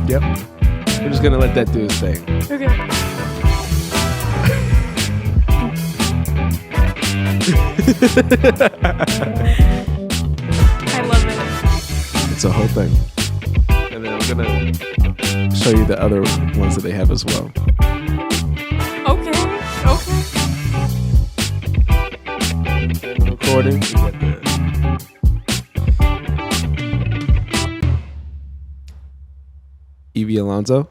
Yep. We're just gonna let that do his thing. Okay. I love it. It's a whole thing. And then I'm gonna show you the other ones that they have as well. Okay. Recording. We got the Evi Alonzo.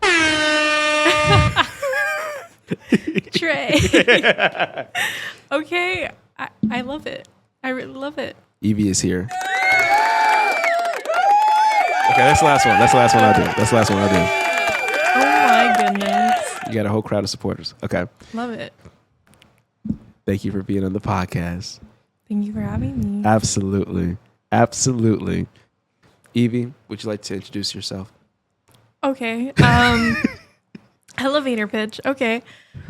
Trey. Okay. I love it. I really love it. Evi is here. Okay, that's the last one. That's the last one I'll do. Oh my goodness. You got a whole crowd of supporters. Okay. Love it. Thank you for being on the podcast. Thank you for having me. Absolutely. Evi, would you like to introduce yourself? Okay. Elevator pitch. Okay.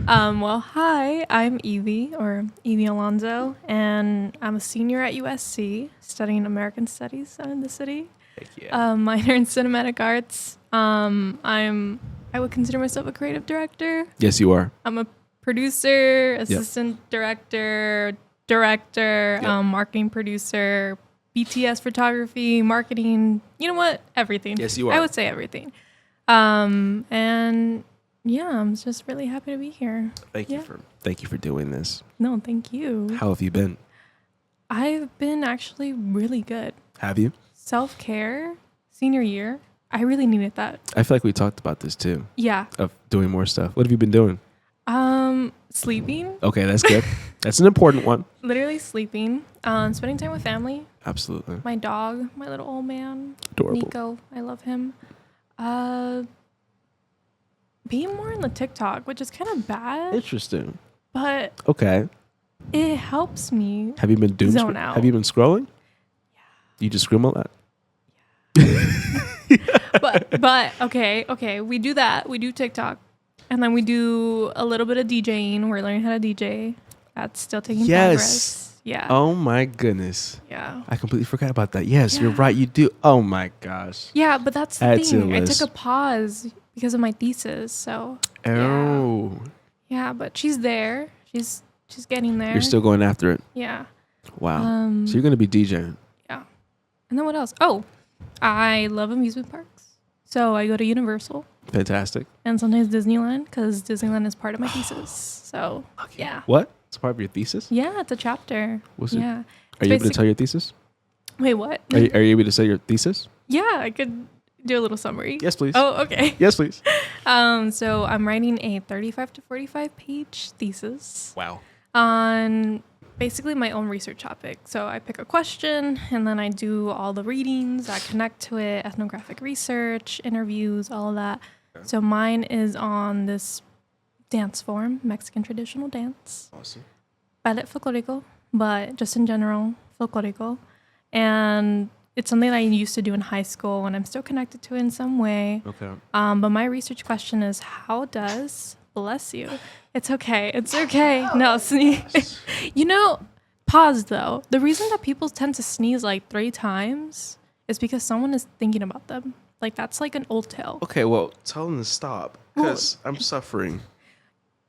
Well, hi, I'm Evi, or Evi Alonzo, and I'm a senior at USC studying American Studies in the city. Heck yeah. Minor in cinematic arts. I would consider myself a creative director. Yes, you are. I'm a producer, assistant director, Yep. marketing producer, BTS photography, marketing. You know what? Everything. Yes, you are. I would say everything. And yeah, I'm just really happy to be here. Thank you for doing this. No, thank you. How have you been? I've been actually really good. Have you? Self-care, senior year. I really needed that. I feel like we talked about this too. Yeah. Of doing more stuff. What have you been doing? Sleeping. Okay, that's good. That's an important one. Literally sleeping. Spending time with family. Absolutely. My dog, my little old man. Adorable. Nico. I love him. Being more in the TikTok, which is kind of bad. Interesting. But Okay. it helps me. Have you been doom Zone out. Have you been scrolling? Yeah. You just scream a lot? But okay. We do that. We do TikTok. And then we do a little bit of DJing. We're learning how to DJ. That's still taking progress. Yeah. Oh my goodness. Yeah. I completely forgot about that. Yes, you're Yeah. right. You do. Oh my gosh. Yeah, but that's the Add to the thing. I list. took a pause because of my thesis. So Oh. yeah, but she's there. She's getting there. You're still going after it. Yeah. Wow. So you're going to be DJing. Yeah. And then what else? Oh, I love amusement parks. So I go to Universal Fantastic. and sometimes Disneyland because Disneyland is part of my thesis. So yeah. What? It's part of your thesis? Yeah, it's a chapter. What's it? Yeah. Are you able to tell your thesis? Wait, what? Are you able to say your thesis? Yeah, I could do a little summary. Yes, please. Oh, okay. Yes, please. So I'm writing a 35 to 45 page thesis Wow. on basically my own research topic. So I pick a question and then I do all the readings that connect to it, ethnographic research, interviews, all of that. Okay. So mine is on this dance form, Mexican traditional dance. Awesome. Ballet folklorico, but just in general, folklorico. And it's something that I used to do in high school and I'm still connected to it in some way. Okay. But my research question is, how does, bless you, it's okay. No, sneeze. Pause though. The reason that people tend to sneeze like 3 times is because someone is thinking about them. Like that's like an old tale. Okay, well, tell them to stop because I'm suffering.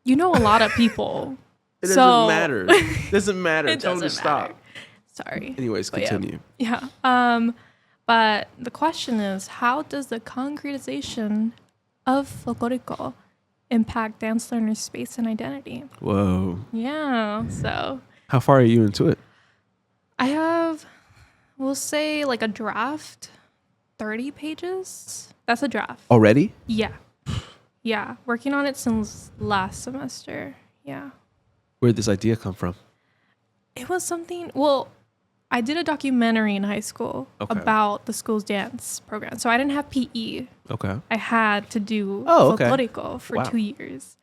You know a lot of people. It doesn't matter. It doesn't matter. It Tell them to doesn't matter. stop. Sorry. Anyways, But continue. Yeah. But the question is, how does the concretization of folklorico impact dance learners' space and identity? Whoa. Yeah. So How far are you into it? I have, we'll say like a draft, 30 pages. That's a draft. Already? Yeah. Yeah. Working on it since last semester. Yeah. Where did this idea come from? It was something, well, I did a documentary in high school about the school's dance program. So I didn't have PE. Okay. I had to do okay. folklorico for 2 years.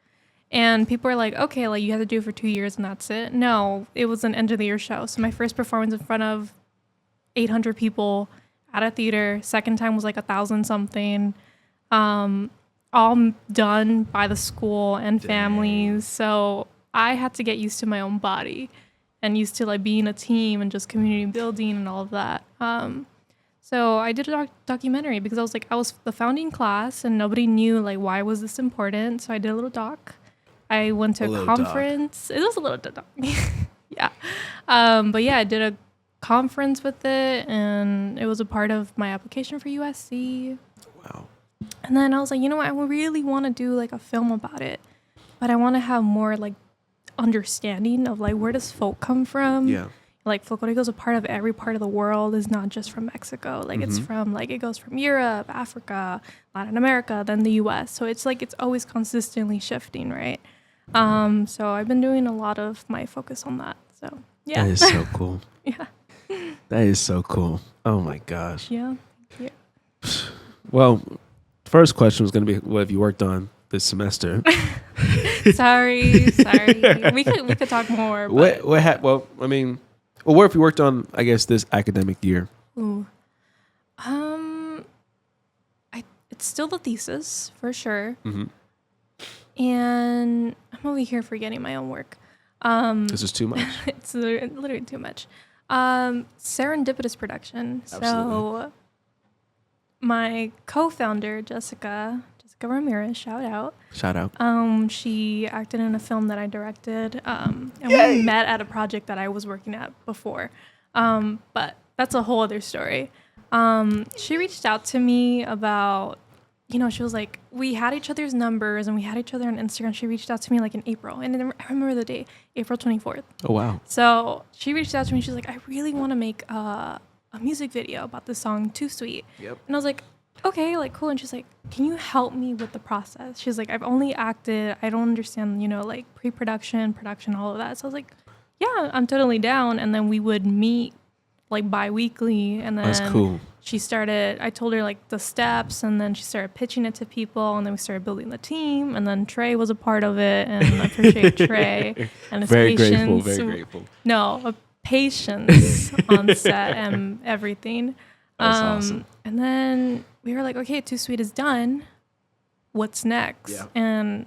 And people were like, okay, like you have to do it for 2 years and that's it. No, it was an end of the year show. So my first performance in front of 800 people at a theater. Second time was like 1,000 something. All done by the school and families. So I had to get used to my own body and used to like being a team and just community building and all of that. So I did a documentary because I was the founding class and nobody knew like why was this important. So I did a little doc. I went to a conference. It was a little doc. Yeah. But yeah, I did a conference with it and it was a part of my application for USC. Wow. And then I was like, you know what? I really want to do like a film about it, but I want to have more like understanding of like where does folk come from. Yeah. Like folklore is a part of every part of the world. Is not just from Mexico. Like it's from like it goes from Europe, Africa, Latin America, then the U.S. So it's like it's always consistently shifting, right? So I've been doing a lot of my focus on that. So yeah, that is so cool. Yeah, that is so cool. Oh my gosh. Yeah. Yeah. Well, first question was going to be, what have you worked on this semester? sorry. We could talk more. But. What have you worked on, I guess, this academic year? Ooh. It's still the thesis for sure. Mm-hmm. And I'm over here forgetting my own work. This is too much. It's literally too much. Serendipitous Productions. Absolutely. So my co-founder, Jessica Ramirez, shout out. She acted in a film that I directed. And we met at a project that I was working at before. But that's a whole other story. She reached out to me about, she was like, we had each other's numbers and we had each other on Instagram. She reached out to me like in April. And then I remember the day, April 24th. Oh, wow. So she reached out to me. She's like, I really want to make a music video about the song Too Sweet. Yep. And I was like, okay, like cool. And she's like, can you help me with the process? She's like, I've only acted. I don't understand, like pre-production, production, all of that. So I was like, yeah, I'm totally down. And then we would meet like bi-weekly. And then that's cool. I told her like the steps, and then she started pitching it to people, and then we started building the team, and then Trey was a part of it, and I appreciate Trey and his patience. Very grateful. No, patience on set and everything. That's awesome. And then we were like, okay, Too Sweet is done. What's next? Yeah. And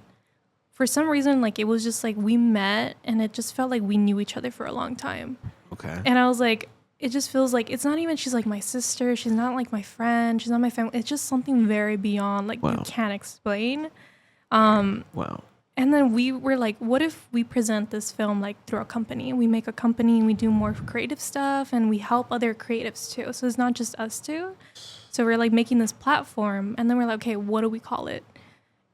for some reason, like it was just like we met, and it just felt like we knew each other for a long time. Okay. And I was like, it just feels like it's not even she's like my sister. She's not like my friend. She's not my family. It's just something very beyond like you can't explain. Wow. And then we were like, what if we present this film like through a company? We make a company and we do more creative stuff and we help other creatives too. So it's not just us two. So we're like making this platform, and then we're like, okay, what do we call it?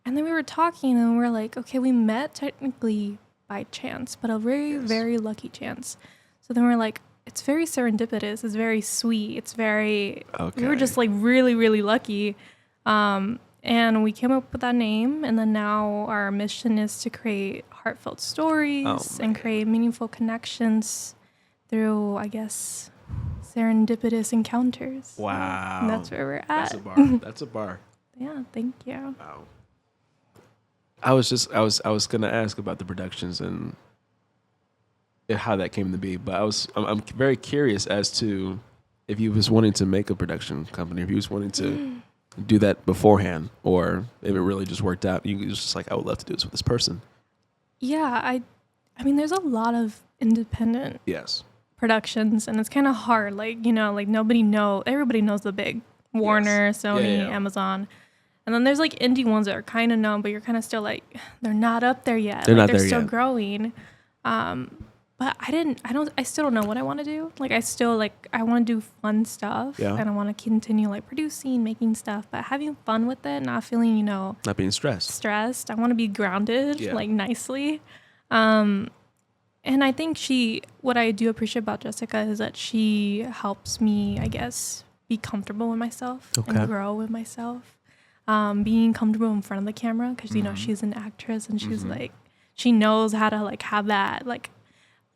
And then we were talking and we're like, okay, we met technically by chance, but a very, very lucky chance. So then we're like, it's very serendipitous. It's very sweet. It's very, we were just like really, really lucky. And we came up with that name. And then now our mission is to create heartfelt stories and create meaningful connections through, I guess, serendipitous encounters. Wow. And that's where we're at. That's a bar. Yeah. Thank you. Wow. I was going to ask about the productions and how that came to be, but I'm very curious as to if you was wanting to make a production company, if you was wanting to do that beforehand, or if it really just worked out. You was just like, I would love to do this with this person. Yeah, I mean, there's a lot of independent productions, and it's kind of hard. Like, like everybody knows the big Warner, Sony, Amazon. And then there's like indie ones that are kind of known, but you're kind of still like, they're not up there yet. They're still growing. But I still don't know what I want to do. Like, I want to do fun stuff. Yeah. And I want to continue like producing, making stuff, but having fun with it, not feeling, not being stressed. I want to be grounded, like nicely. And I think what I do appreciate about Jessica is that she helps me, I guess, be comfortable with myself and grow with myself. Being comfortable in front of the camera, because, she's an actress and she's like, she knows how to like have that, like,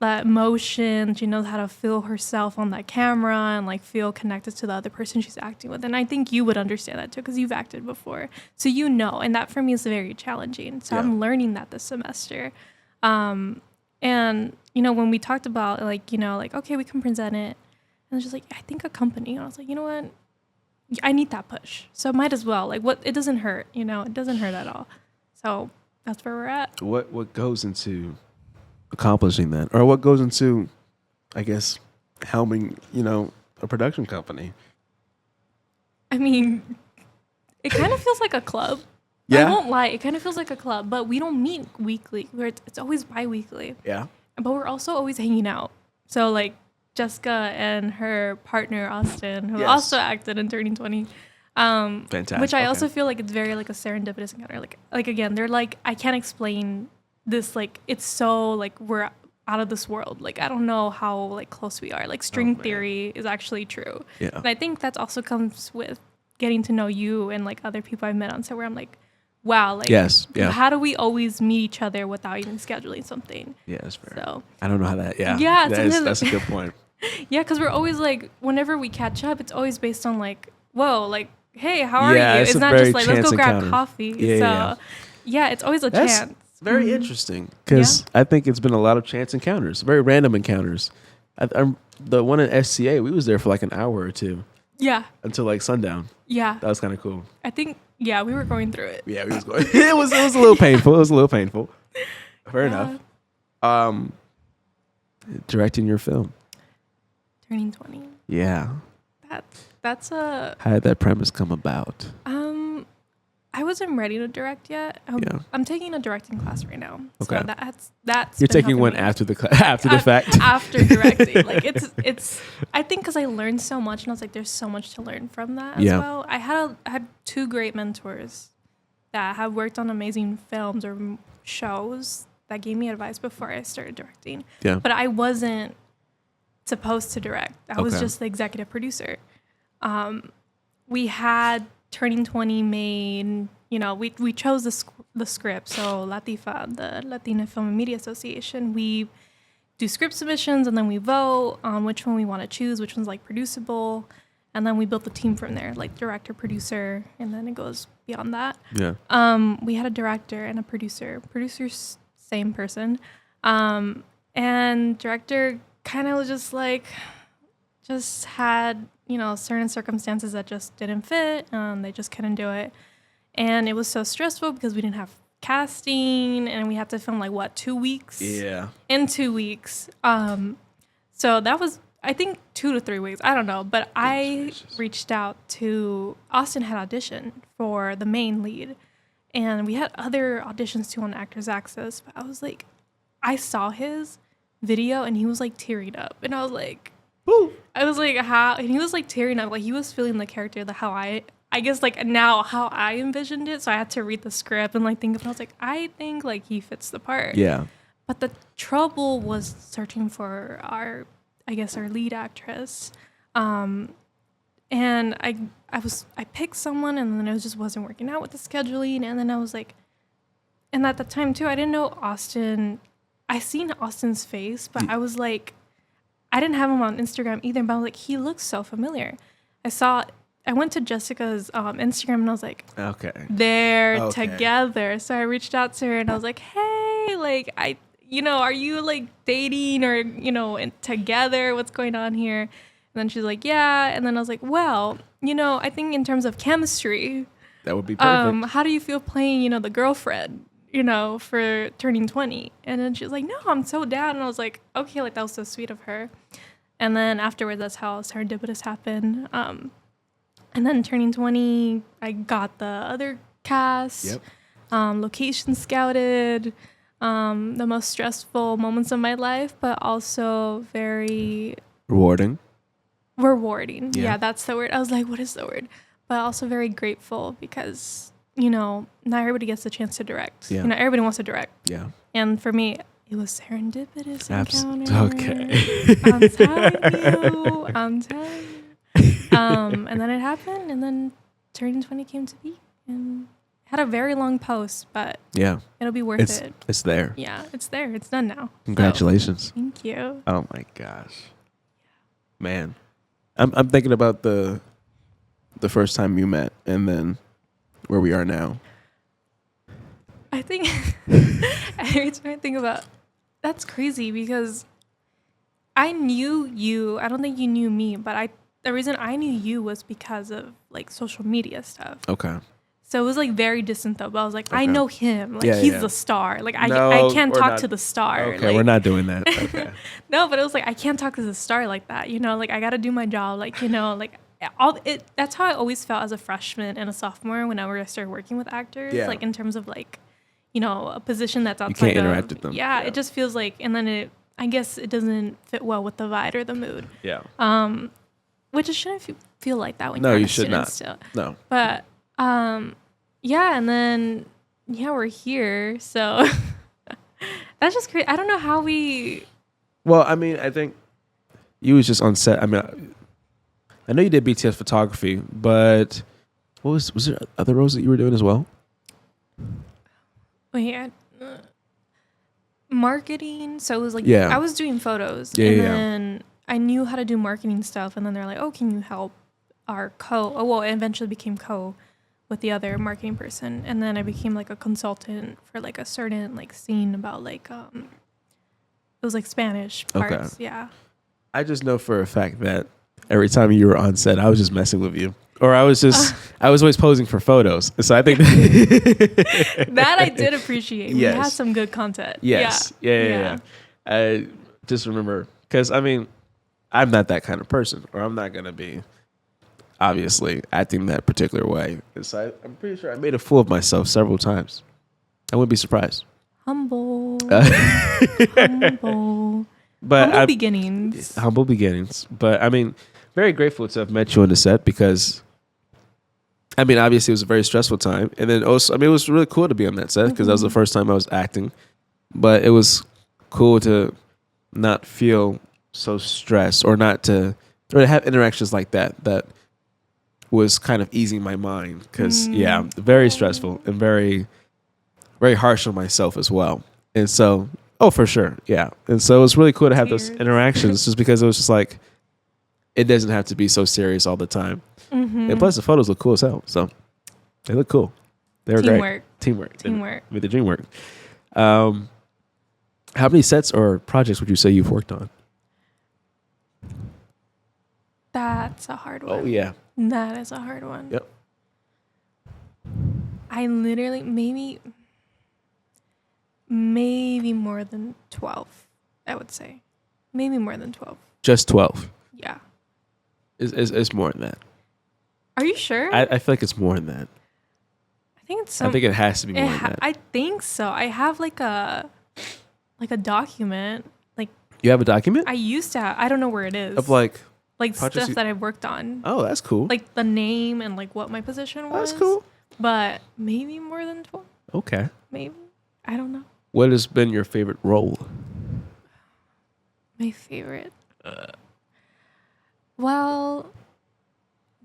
that emotion. She knows how to feel herself on that camera and like feel connected to the other person she's acting with. And I think you would understand that too, because you've acted before. So and that for me is very challenging. So I'm learning that this semester. And when we talked about like, okay, we can present it. And it's just like, I think a company. And I was like, you know what? I need that push. So might as well. Like, it doesn't hurt, it doesn't hurt at all. So that's where we're at. What goes into accomplishing that, or what goes into, I guess, helming, a production company? I mean, it kind of feels like a club. Yeah. I won't lie. It kind of feels like a club, but we don't meet weekly. It's always bi-weekly. Yeah. But we're also always hanging out. So like Jessica and her partner Austin, who Yes. also acted in Turning 20. Fantastic. Which I Okay. also feel like it's very like a serendipitous encounter. Like again, they're like, I can't explain this. Like it's so like we're out of this world. Like I don't know how like close we are. Like string theory is actually true. Yeah. And I think that also comes with getting to know you and like other people I've met on set where I'm like, wow, like Yes. Yeah. how do we always meet each other without even scheduling something? Yeah, that's fair. So I don't know how that. Yeah. Yeah, That's a good point. yeah, because we're always like, whenever we catch up, it's always based on like, whoa, like, hey, how are Yeah, you? it's It's a not very just like, let's go chance grab encounter. coffee. Yeah, So yeah, it's always a That's chance. very interesting because I think it's been a lot of chance encounters, very random encounters. The one in SCA, we was there for like an hour or two Yeah, until like sundown. yeah. That was kind of cool. I think, yeah, we were going through it. Yeah, we was going. It was a little painful. It was a little painful. Fair enough. Directing your film. Turning 20. Yeah. That's a, How did that premise come about? I wasn't ready to direct yet. Yeah. I'm taking a directing class right now. Okay. So that's You're been taking helping one me. after the fact. After directing. Like it's I think because I learned so much and I was like, there's so much to learn from that as Yeah. well. I had two great mentors that have worked on amazing films or shows that gave me advice before I started directing. Yeah. But I wasn't supposed to direct. I was Okay. just the executive producer. We had Turning 20 made, we chose the script. So LATIFA, the Latina Film and Media Association, we do script submissions and then we vote on which one we want to choose, which one's like producible. And then we built the team from there, like director, producer, and then it goes beyond that. Yeah. We had a director and a producer. Producer's same person. And director kind of was just had, certain circumstances that just didn't fit. They just couldn't do it. And it was so stressful because we didn't have casting and we had to film 2 weeks? Yeah. In 2 weeks. So that was, I think 2 to 3 weeks. I don't know. But I reached out to, Austin had auditioned for the main lead. And we had other auditions too on Actors Access. But I was like, I saw his video and he was tearing up. And I was like, Woo. I was like, how? And he was tearing up. He was feeling the character, how I guess now how I envisioned it. So I had to read the script and think of it. I was like, I think he fits the part. Yeah. But the trouble was searching for our lead actress. And I picked someone and then it just wasn't working out with the scheduling. And then I was like, and at the time too, I didn't know Austin. I seen Austin's face, but I was like, I didn't have him on Instagram either, but I was like, he looks so familiar. I went to Jessica's Instagram and I was like, Okay. they're together. So I reached out to her and I was like, hey, are you dating or, together? What's going on here? And then she's like, yeah. And then I was like, well, I think in terms of chemistry, That would be perfect. how do you feel playing, the girlfriend? For Turning 20. And then she was like, no, I'm so down. And I was like, okay, that was so sweet of her. And then afterwards, that's how Serendipitous happened. And then Turning 20, I got the other cast, Yep. Location scouted, the most stressful moments of my life, but also very Rewarding. rewarding. Yeah. Yeah, that's the word. I was like, what is the word? But also very grateful because not everybody gets the chance to direct. Yeah. Everybody wants to direct. Yeah. And for me, it was serendipitous encounter. Okay. I'm telling you. And then it happened, and then Turning 20 came to be, and had a very long post, but Yeah. it'll be worth it. It's there. Yeah, it's there. It's done now. Congratulations. So, thank you. Oh my gosh. Man. I'm thinking about the first time you met and then where we are now. I think every time I think about that's crazy because I knew you. I don't think you knew me, but the reason I knew you was because of social media stuff. Okay. So it was like very distant though. But I was like, I Okay. know him. Like Yeah, he's yeah. the star. Like No, I can't we're talk not- to the star. Okay, like, we're not doing that. Okay. No, but it was like I can't talk to the star like that. You know, like I got to do my job. Like you know, like all it. That's how I always felt as a freshman and a sophomore whenever I started working with actors. Yeah. Like in terms of like, you know, a position that's You outside. can't of, interact with them. Yeah, Yeah. it just feels like, and then it. I guess it doesn't fit well with the vibe or the mood. Yeah. Which it shouldn't feel like that when No, you're you a should student not. still. No. But yeah, and then we're here, so that's just crazy. I don't know how we. Well, I mean, I think you was just on set. I mean, I know you did BTS photography, but was there other roles that you were doing as well? Wait, marketing. So it was like Yeah. I was doing photos, Yeah, and yeah. then I knew how to do marketing stuff, and then they're like, "Oh, can you help our it eventually became with the other marketing person, and then I became like a consultant for like a certain like scene about like it was like Spanish Okay. parts. Yeah. I just know for a fact that every time you were on set, I was just messing with you. Or I was always posing for photos. So I think That I did appreciate. Yes. We had some good content. Yes. Yeah. I just remember, because I mean, I'm not that kind of person, or I'm not going to be obviously acting that particular way. And so I'm pretty sure I made a fool of myself several times. I wouldn't be surprised. Humble. But Humble beginnings. Humble beginnings. But I mean, very grateful to have met you on the set, because I mean, obviously it was a very stressful time. And then also, I mean, it was really cool to be on that set, because that was the first time I was acting. But it was cool to not feel so stressed, or to have interactions like that was kind of easing my mind, because very stressful and very, very harsh on myself as well. And so, for sure. Yeah. And so it was really cool to have those interactions, just because it was just like, it doesn't have to be so serious all the time. Mm-hmm. And plus the photos look cool as hell. So they look cool. They were great. Teamwork. Made the dream work. How many sets or projects would you say you've worked on? That's a hard one. Oh, yeah. That is a hard one. Yep. I literally maybe more than 12, I would say. Maybe more than 12. Just 12. Yeah. It's more than that. Are you sure? I feel like it's more than that. I think it's I think it has to be more than that. I think so. I have like a document. Like, You have a document? I used to have, I don't know where it is. Of like stuff that I've worked on. Oh, that's cool. Like the name and like what my position was. That's cool. But maybe more than 12. Okay. Maybe. I don't know. What has been your favorite role? My favorite. Well,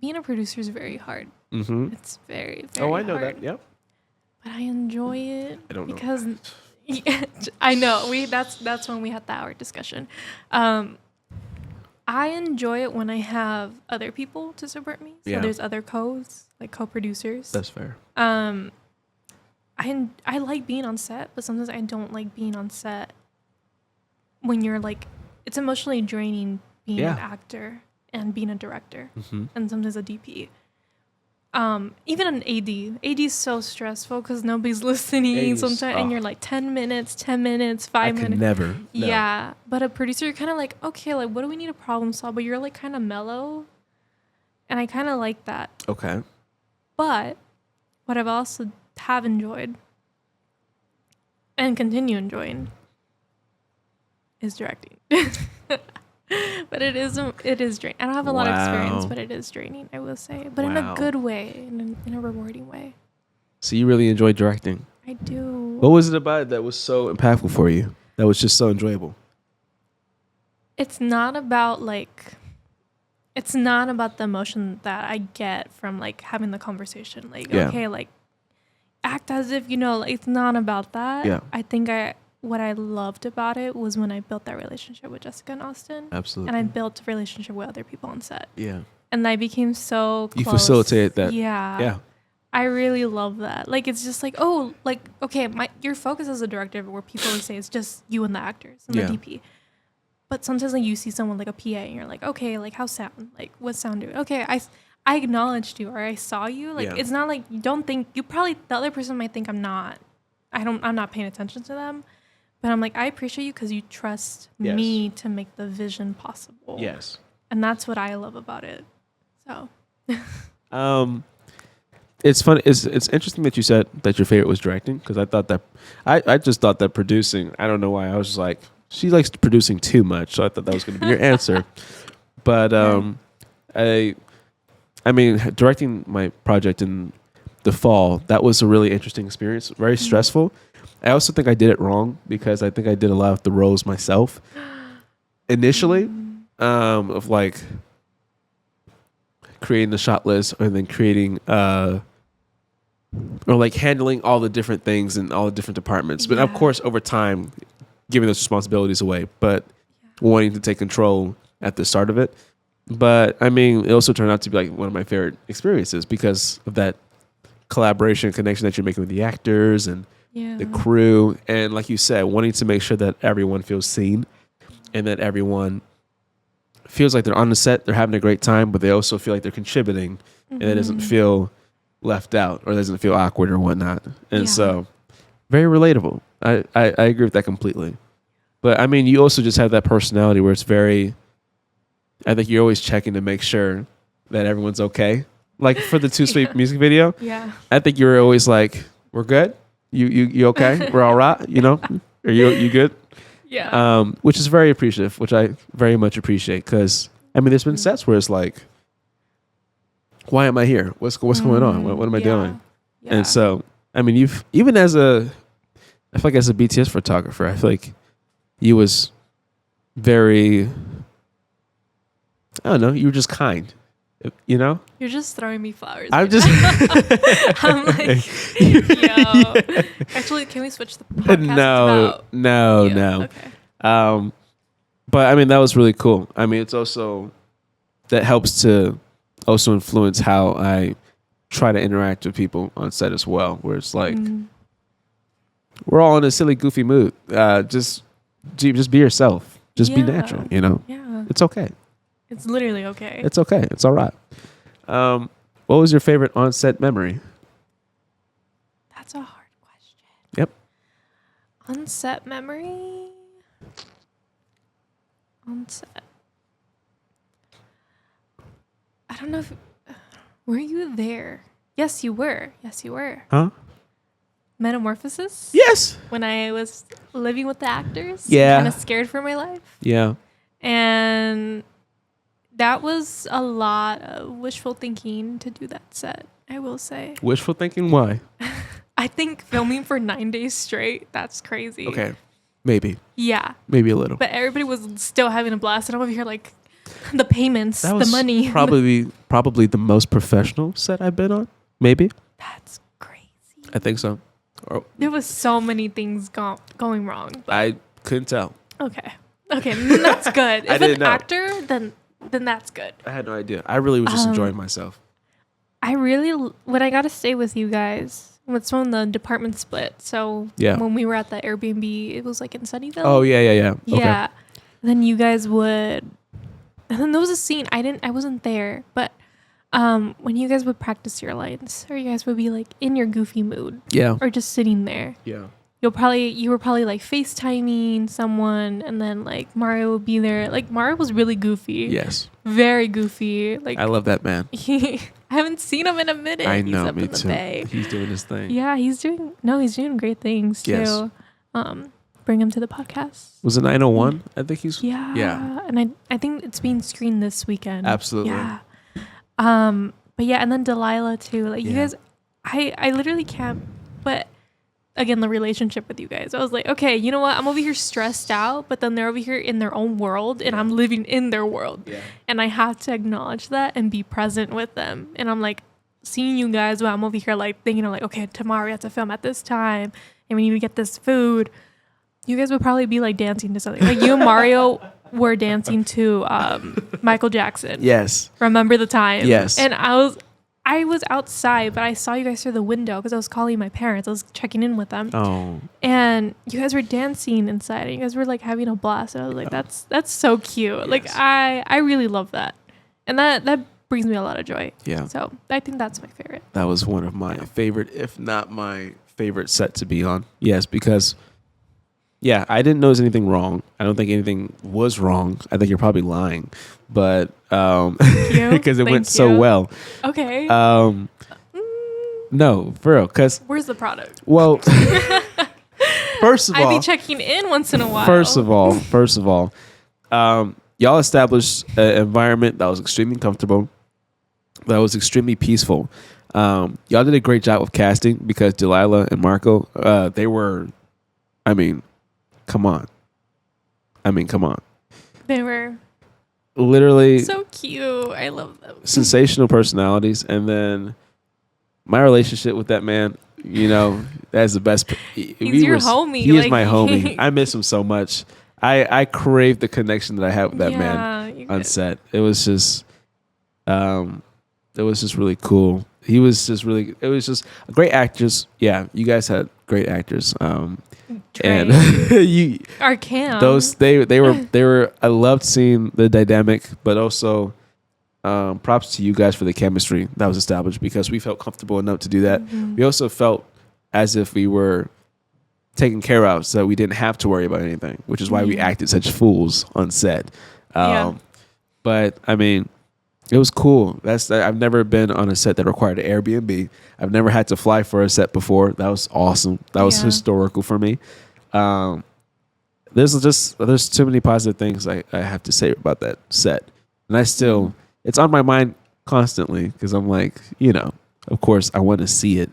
being a producer is very hard. Mm-hmm. It's very, very I know hard. that. Yep. But I enjoy it. I don't know. Because I know. That's when we had the hour discussion. I enjoy it when I have other people to support me. So there's other co-producers. That's fair. I like being on set, but sometimes I don't like being on set when you're like, it's emotionally draining being an actor and being a director and sometimes a DP. Even an AD. AD is so stressful because nobody's listening sometimes, and you're like 10 minutes, 5 minutes. I could never. No. Yeah. But a producer, you're kind of like, okay, like, what do we need to problem solve? But you're like kind of mellow. And I kind of like that. Okay. But what I've also have enjoyed and continue enjoying is directing. But it is draining. I don't have a lot of experience, but it is draining, I will say. But in a good way, in a rewarding way. So you really enjoy directing? I do. What was it about it that was so impactful for you? That was just so enjoyable? It's not about the emotion that I get from like having the conversation. Like, okay, like act as if, like, it's not about that. Yeah. I think what I loved about it was when I built that relationship with Jessica and Austin. Absolutely. And I built a relationship with other people on set. Yeah. And I became so close. You facilitated that. Yeah. Yeah. I really love that. Like, it's just like, oh, like, okay, your focus as a director, where people would say it's just you and the actors and the DP. But sometimes like you see someone like a PA and you're like, okay, like how sound? Like what sound do it? Okay, I acknowledged you or I saw you. Like, Yeah. it's not like you don't think, you probably, the other person might think I'm not paying attention to them. But I'm like, I appreciate you because you trust Yes. me to make the vision possible. Yes. And that's what I love about it. So. It's funny. It's interesting that you said that your favorite was directing, because I thought that I just thought that producing. I don't know why. I was just like, she likes producing too much, so I thought that was going to be your answer. But I mean, directing my project in the fall, that was a really interesting experience. Very stressful. I also think I did it wrong because I think I did a lot of the roles myself initially, of like creating the shot list and then creating or like handling all the different things in all the different departments. But of course, over time, giving those responsibilities away, but wanting to take control at the start of it. But I mean, it also turned out to be like one of my favorite experiences because of that collaboration connection that you're making with the actors and the crew. And like you said, wanting to make sure that everyone feels seen and that everyone feels like they're on the set, they're having a great time, but they also feel like they're contributing and it doesn't feel left out or doesn't feel awkward or whatnot. And so very relatable. I agree with that completely. But I mean, you also just have that personality where it's very, I think you're always checking to make sure that everyone's okay. Like for the Too Sweet music video, I think you're always like, we're good? You okay? We're all right? You know? Are you good? Yeah. Which is very appreciative, which I very much appreciate, because I mean, there's been sets where it's like, why am I here? What's going on? What am I doing? Yeah. And so, I mean, you've even as I feel like as a BTS photographer, I feel like you was very, I don't know, you were just kind, you know? You're just throwing me flowers. I'm just, I'm like, yo. Actually, can we switch the podcast? No. Okay. But I mean, that was really cool. I mean, it's also, that helps to also influence how I try to interact with people on set as well, where it's like, we're all in a silly, goofy mood. Just be yourself. Just be natural, you know? Yeah. It's okay. It's literally okay. It's okay. It's all right. What was your favorite on-set memory? That's a hard question. Yep. On-set memory? On-set. I don't know if... Were you there? Yes, you were. Huh? Metamorphosis? Yes. When I was living with the actors. Yeah. Kind of scared for my life. Yeah. And that was a lot of wishful thinking to do that set, I will say. Wishful thinking? Why? I think filming for 9 days straight, that's crazy. Okay. Maybe. Yeah. Maybe a little. But everybody was still having a blast. And I'm over here like, the payments, That was the money. probably the most professional set I've been on. Maybe. That's crazy. I think so. Or, There was so many things going wrong. I couldn't tell. Okay, then that's good. I If didn't an know. actor, then that's good. I had no idea. I really was just enjoying myself. When I got to stay with you guys, it's when the department split. So when we were at the Airbnb, it was like in Sunnyvale. Oh yeah. Okay. Yeah. Then you guys would, and then there was a scene. I wasn't there, but when you guys would practice your lines, or you guys would be like in your goofy mood, or just sitting there. Yeah. You were probably like FaceTiming someone, and then like Mario would be there. Like Mario was really goofy. Yes. Very goofy. Like I love that man. I haven't seen him in a minute. I know, He's up me in the too. Bay. He's doing his thing. Yeah, he's doing great things too. Yes. Bring him to the podcast. Was it 901? I think he's. Yeah. Yeah. And I think it's being screened this weekend. Absolutely. Yeah. But yeah, and then Delilah too. Like you guys, I literally can't. But again, the relationship with you guys, I was like, okay, you know what? I'm over here stressed out, but then they're over here in their own world, and I'm living in their world, and I have to acknowledge that and be present with them. And I'm like, seeing you guys while I'm over here, like thinking of like, okay, tomorrow we have to film at this time, and we need to get this food. You guys would probably be like dancing to something. Like you and Mario were dancing to Michael Jackson. Yes. Remember the time? Yes. And I was outside, but I saw you guys through the window because I was calling my parents. I was checking in with them. Oh. And you guys were dancing inside, and you guys were like having a blast. And I was like, that's so cute. Yes. Like I really love that. And that brings me a lot of joy. Yeah. So I think that's my favorite. That was one of my favorite, if not my favorite set to be on. Yes, because yeah, I didn't notice anything wrong. I don't think anything was wrong. I think you're probably lying, but because it went so well. Okay. No, for real. Because where's the product? Well, first of all, I'd be checking in once in a while. First of all, y'all established an environment that was extremely comfortable, that was extremely peaceful. Y'all did a great job of casting because Delilah and Marco, they were, I mean, come on. They were literally so cute. I love them. Sensational personalities. And then my relationship with that man, that's the best. He's your homie. He is my homie. I miss him so much. I crave the connection that I have with that man on set. It was just really cool. It was just great actors. Yeah, you guys had great actors. And our camp. They were. I loved seeing the dynamic, but also props to you guys for the chemistry that was established because we felt comfortable enough to do that. Mm-hmm. We also felt as if we were taken care of, so we didn't have to worry about anything, which is why we acted such fools on set. But I mean, it was cool. I've never been on a set that required an Airbnb. I've never had to fly for a set before. That was awesome. That was historical for me. There's too many positive things I have to say about that set, and it's on my mind constantly because I'm like, of course I want to see it,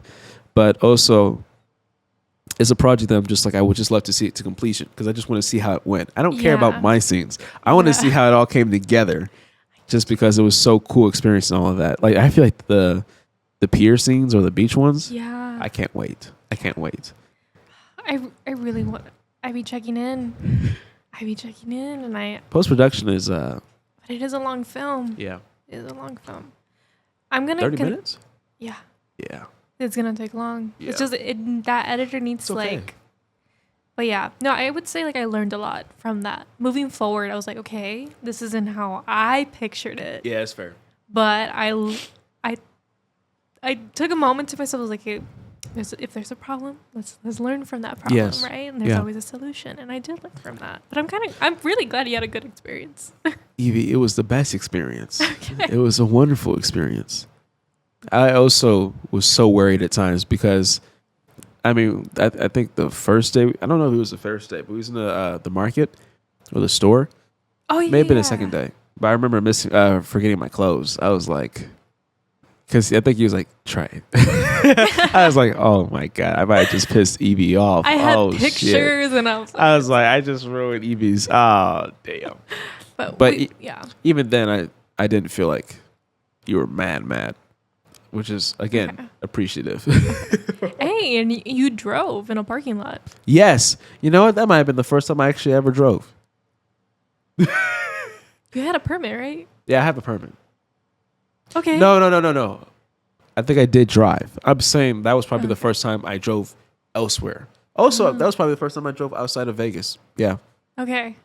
but also it's a project that I'm just like, I would just love to see it to completion because I just want to see how it went. I don't care about my scenes. I want to see how it all came together just because it was so cool experiencing all of that. Like, I feel like the pier scenes or the beach ones. Yeah. I can't wait. I really want, I be checking in and post-production is, but it is a long film. Yeah. It is a long film. I'm going to 30 minutes? Yeah. Yeah. It's going to take long. Yeah. It's just, that editor needs but yeah, no, I would say I learned a lot from that. Moving forward, I was like, okay, this isn't how I pictured it. Yeah, that's fair. But I took a moment to myself. I was like, hey, if there's a problem, let's learn from that problem, right? And there's always a solution. And I did learn from that. But I'm really glad you had a good experience. Evie, it was the best experience. Okay. It was a wonderful experience. I also was so worried at times because, I mean, I think the first day, I don't know if it was the first day, but we was in the market or the store. Oh, yeah. May have been the second day. But I remember forgetting my clothes. I was like, because I think he was like, try it. I was like, oh my God, I might have just pissed Evie off. I had pictures and I was like, I just ruined Evie's. Oh, damn. But even then, I didn't feel like you were mad. Which is, again, appreciative. Hey, and you drove in a parking lot. Yes. You know what? That might have been the first time I actually ever drove. You had a permit, right? Yeah, I have a permit. Okay. No. I think I did drive. I'm saying that was probably the first time I drove elsewhere. Also, that was probably the first time I drove outside of Vegas. Yeah. Okay.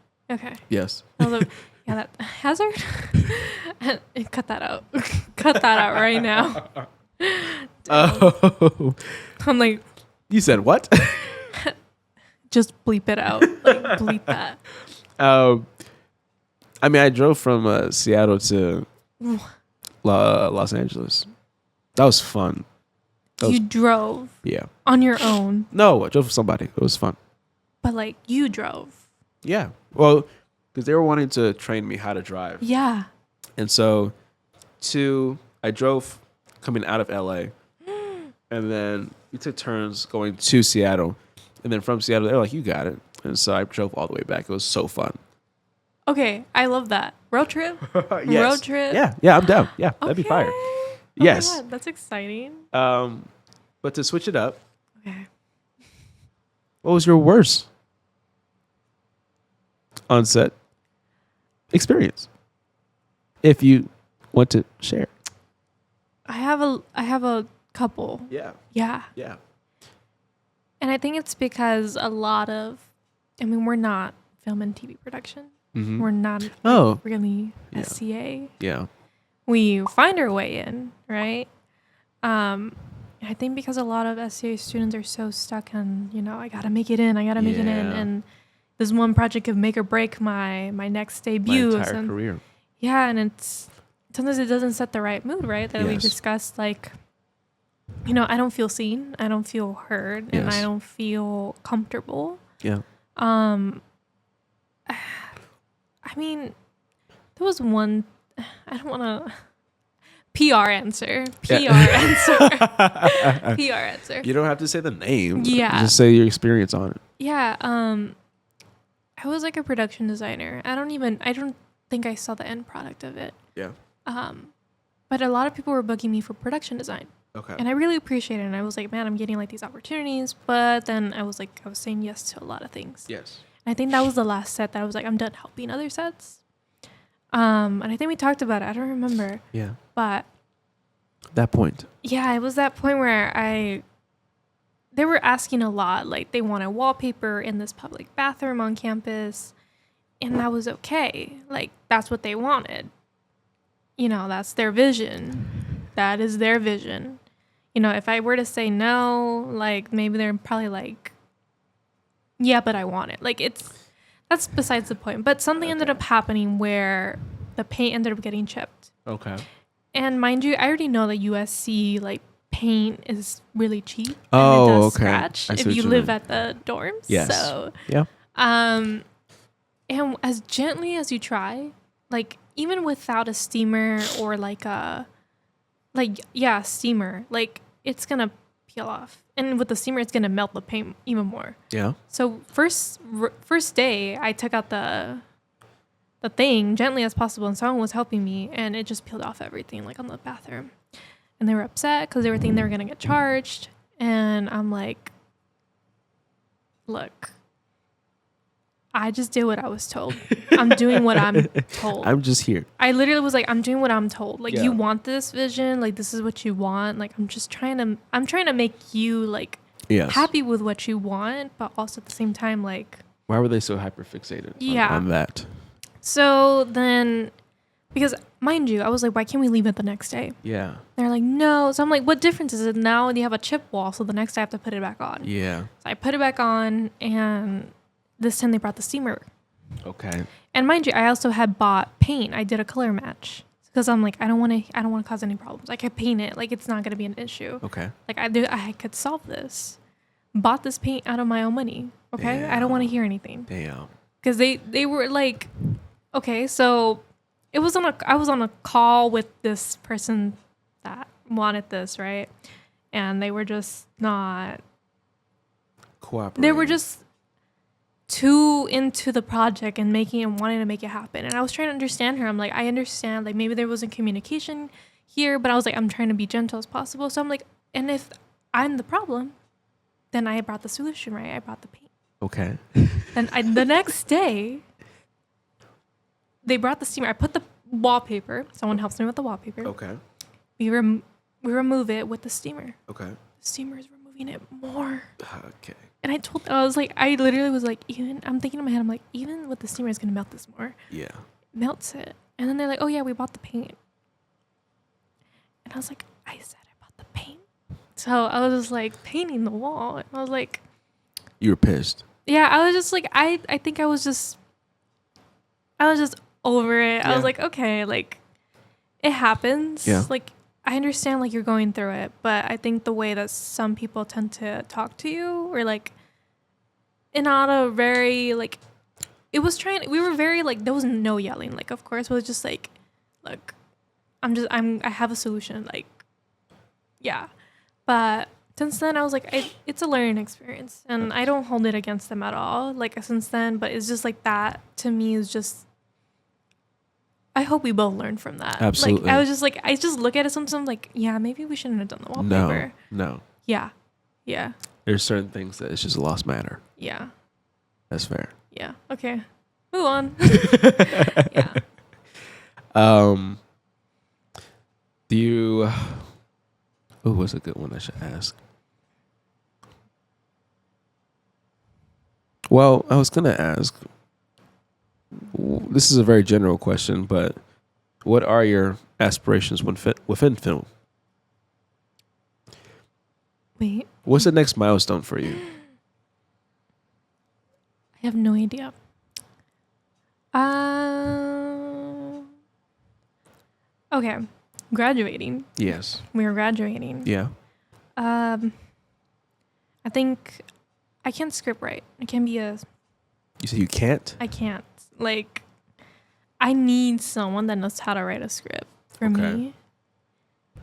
Yes. That hazard. Cut that out. Cut that out right now. Oh. I'm like, you said what? Just bleep it out. Bleep that. I mean, I drove from Seattle to Los Angeles. That was fun. You drove? Yeah. On your own? No, I drove with somebody. It was fun. But you drove? Yeah. Well, because they were wanting to train me how to drive. Yeah. And so, I drove coming out of LA, and then we took turns going to Seattle, and then from Seattle, they were like, "You got it." And so I drove all the way back. It was so fun. Okay, I love that road trip. Yes. Road trip. Yeah, I'm down. Yeah, that'd be fire. Yes. Oh my God, that's exciting. But to switch it up. Okay. What was your worst on-set experience, if you want to share? I have a couple. Yeah. And I think it's because we're not film and TV production. Mm-hmm. We're not really a CA. Yeah. we find our way in, right? I think because a lot of SCA students are so stuck in, I gotta make it in, Yeah. and this one project could make or break my next My debut. entire career. Yeah, and it's sometimes it doesn't set the right mood, right? That we Yes. discussed, like, I don't feel seen, I don't feel heard, and I Yes. don't feel comfortable. Yeah. I mean, there was one. I don't want to. PR answer. PR answer. You don't have to say the name. Yeah. Just say your experience on it. Yeah. I was like a production designer. I don't think I saw the end product of it. Yeah. But a lot of people were booking me for production design. Okay. And I really appreciated it. And I was like, man, I'm getting like these opportunities. But then I was saying yes to a lot of things. Yes. And I think that was the last set that I was like, I'm done helping other sets. And I think we talked about it. I don't remember. Yeah. But That point. yeah, it was that point where they were asking a lot. Like, they wanted wallpaper in this public bathroom on campus. And that was okay. Like, that's what they wanted. That's their vision. That is their vision. If I were to say no, like, maybe they're probably like, yeah, but I want it. Like, that's besides the point. But something ended up happening where the paint ended up getting chipped. Okay. And mind you, I already know that USC, like, paint is really cheap. Oh, and it does okay. scratch I see if what you you live mean. at the dorms. Yes. So, Yeah. and as gently as you try, like, even without a steamer or steamer, like, it's going to peel off. And with the steamer, it's going to melt the paint even more. Yeah. So first day, I took out the thing gently as possible, and someone was helping me, and it just peeled off everything, like, on the bathroom. And they were upset because they were thinking they were going to get charged. And I'm like, look, I just did what I was told. I'm doing what I'm told. I'm just here. I literally was like, I'm doing what I'm told. Like, Yeah. you want this vision, like, this is what you want. Like, I'm trying to make you, like, Yes. happy with what you want, but also at the same time, like, Why were they so hyper fixated on that? So then, because mind you, I was like, why can't we leave it the next day? Yeah. They're like, no. So I'm like, what difference is it now? You have a chip wall, so the next day I have to put it back on. Yeah. So I put it back on, and this time they brought the steamer. Okay. And mind you, I also had bought paint. I did a color match because I'm like, I don't want to cause any problems. Like, I paint it, like, it's not gonna be an issue. Okay. Like, I could solve this. Bought this paint out of my own money. Okay, Damn. I don't want to hear anything. Damn. Because they were like, okay, so I was on a call with this person that wanted this, right? And they were just not. Cooperating. They were just too into the project and wanting to make it happen. And I was trying to understand her. I'm like, I understand, like, maybe there wasn't communication here, but I was like, I'm trying to be gentle as possible. So I'm like, and if I'm the problem, then I brought the solution, right? I brought the paint. Okay. And the next day, they brought the steamer. I put the wallpaper. Someone helps me with the wallpaper. Okay. We remove it with the steamer. Okay. The steamer is removing it more. Okay. And I was like, I literally was like, I'm thinking in my head, I'm like, even with the steamer, it's gonna melt this more. Yeah. Melts it. And then they're like, oh yeah, we bought the paint. And I was like, I said I bought the paint. So I was just like painting the wall. And I was like, You were pissed. yeah, I was just like, I think I was just over it. Yeah. I was like, okay, like, it happens. Yeah. Like, I understand, like, you're going through it, but I think the way that some people tend to talk to you, or like, in not a very, like, we were very, like, there was no yelling. Like, of course, it was just like, look, I have a solution. Like, yeah. But since then, I was like, it's a learning experience, and I don't hold it against them at all. Like, since then, but it's just like that to me is just. I hope we both learn from that. Absolutely. Like, I was just like, I just look at it sometimes like, yeah, maybe we shouldn't have done the wallpaper. No. Yeah. Yeah. There's certain things that it's just a lost matter. Yeah. That's fair. Yeah. Okay. Move on. Yeah. Do you? Oh, what's a good one I should ask? Well, I was gonna ask. This is a very general question, but what are your aspirations within film? Wait, What's the next milestone for you? I have no idea. Okay, graduating. Yes. We are graduating. Yeah. I think I can't script write. I can't be a. You say you can't? I can't. Like, I need someone that knows how to write a script for me.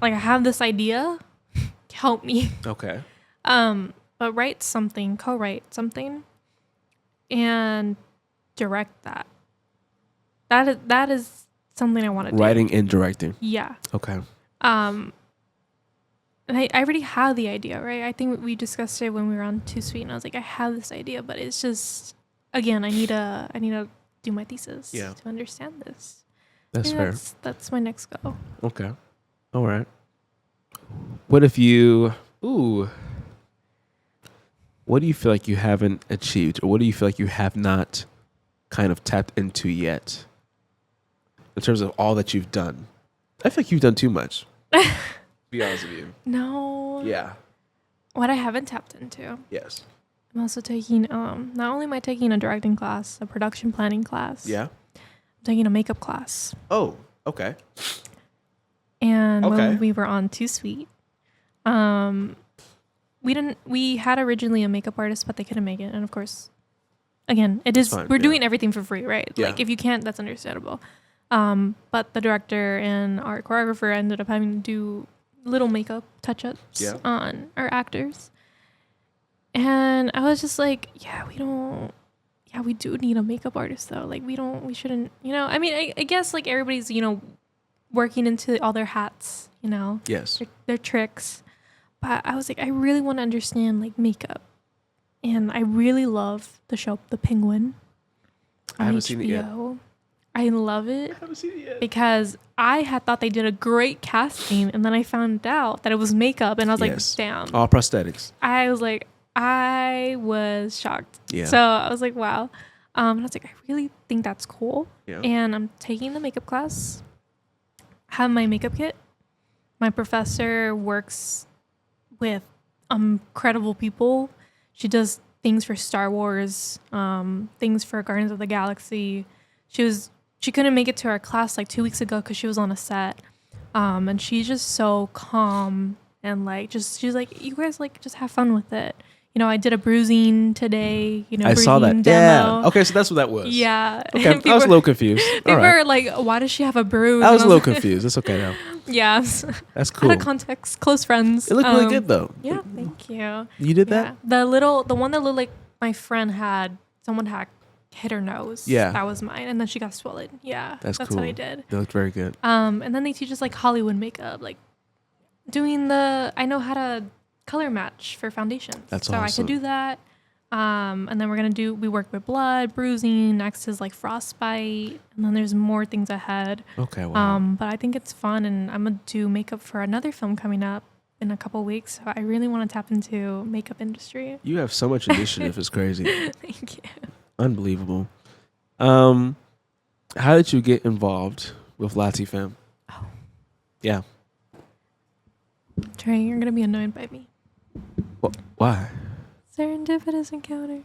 Like, I have this idea. Help me. Okay. But write something, co-write something, and direct that. That is something I want to do. Writing and directing. Yeah. Okay. And I already have the idea, right? I think we discussed it when we were on Too Sweet, and I was like, I have this idea, but it's just, again, I need to do my thesis to understand this. That's fair. That's my next goal. Okay. All right. What if you? What do you feel like you haven't achieved, or what do you feel like you have not kind of tapped into yet, in terms of all that you've done? I feel like you've done too much. To be honest with you. No. Yeah. What I haven't tapped into. Yes. I'm also taking not only am I taking a directing class, a production planning class. Yeah. I'm taking a makeup class. Oh, okay. And when we were on Too Sweet, we had originally a makeup artist, but they couldn't make it. And of course, again, we're doing everything for free, right? Yeah. Like, if you can't, that's understandable. But the director and our choreographer ended up having to do little makeup touch-ups on our actors. And I was just like, we do need a makeup artist though. Like, we shouldn't, I mean, I guess like everybody's, working into all their hats, Yes. their tricks. But I was like, I really want to understand like makeup. And I really love the show The Penguin. I haven't seen it yet. I love it. I haven't seen it yet. Because I had thought they did a great casting, and then I found out that it was makeup, and I was like, damn. All prosthetics. I was shocked. Yeah. So I was like, wow. And I was like, I really think that's cool. Yeah. And I'm taking the makeup class. Have my makeup kit. My professor works with incredible people. She does things for Star Wars, things for Guardians of the Galaxy. She couldn't make it to our class like 2 weeks ago because she was on a set. And she's just so calm and like she's like, you guys like just have fun with it. I did a bruising today, I saw that. Demo. Yeah. Okay, so that's what that was. Yeah. Okay, I was a little confused. People were like, why does she have a bruise? I was a little confused. It's okay now. Yeah. That's cool. Out of context, close friends. It looked really good though. Yeah, thank you. You did that? The one that looked like my friend someone had hit her nose. Yeah. That was mine. And then she got swollen. Yeah. That's cool. what I did. They looked very good. And then they teach us like Hollywood makeup, like I know how to color match for foundations. That's awesome. I could do that. And then we work with blood, bruising, next is like frostbite, and then there's more things ahead. Okay, wow. But I think it's fun, and I'm gonna do makeup for another film coming up in a couple weeks. So I really want to tap into makeup industry. You have so much initiative. It's crazy. Thank you. Unbelievable. How did you get involved with LatiFam? Oh. Yeah. Trey, you're gonna be annoyed by me. Why? Serendipitous encounter.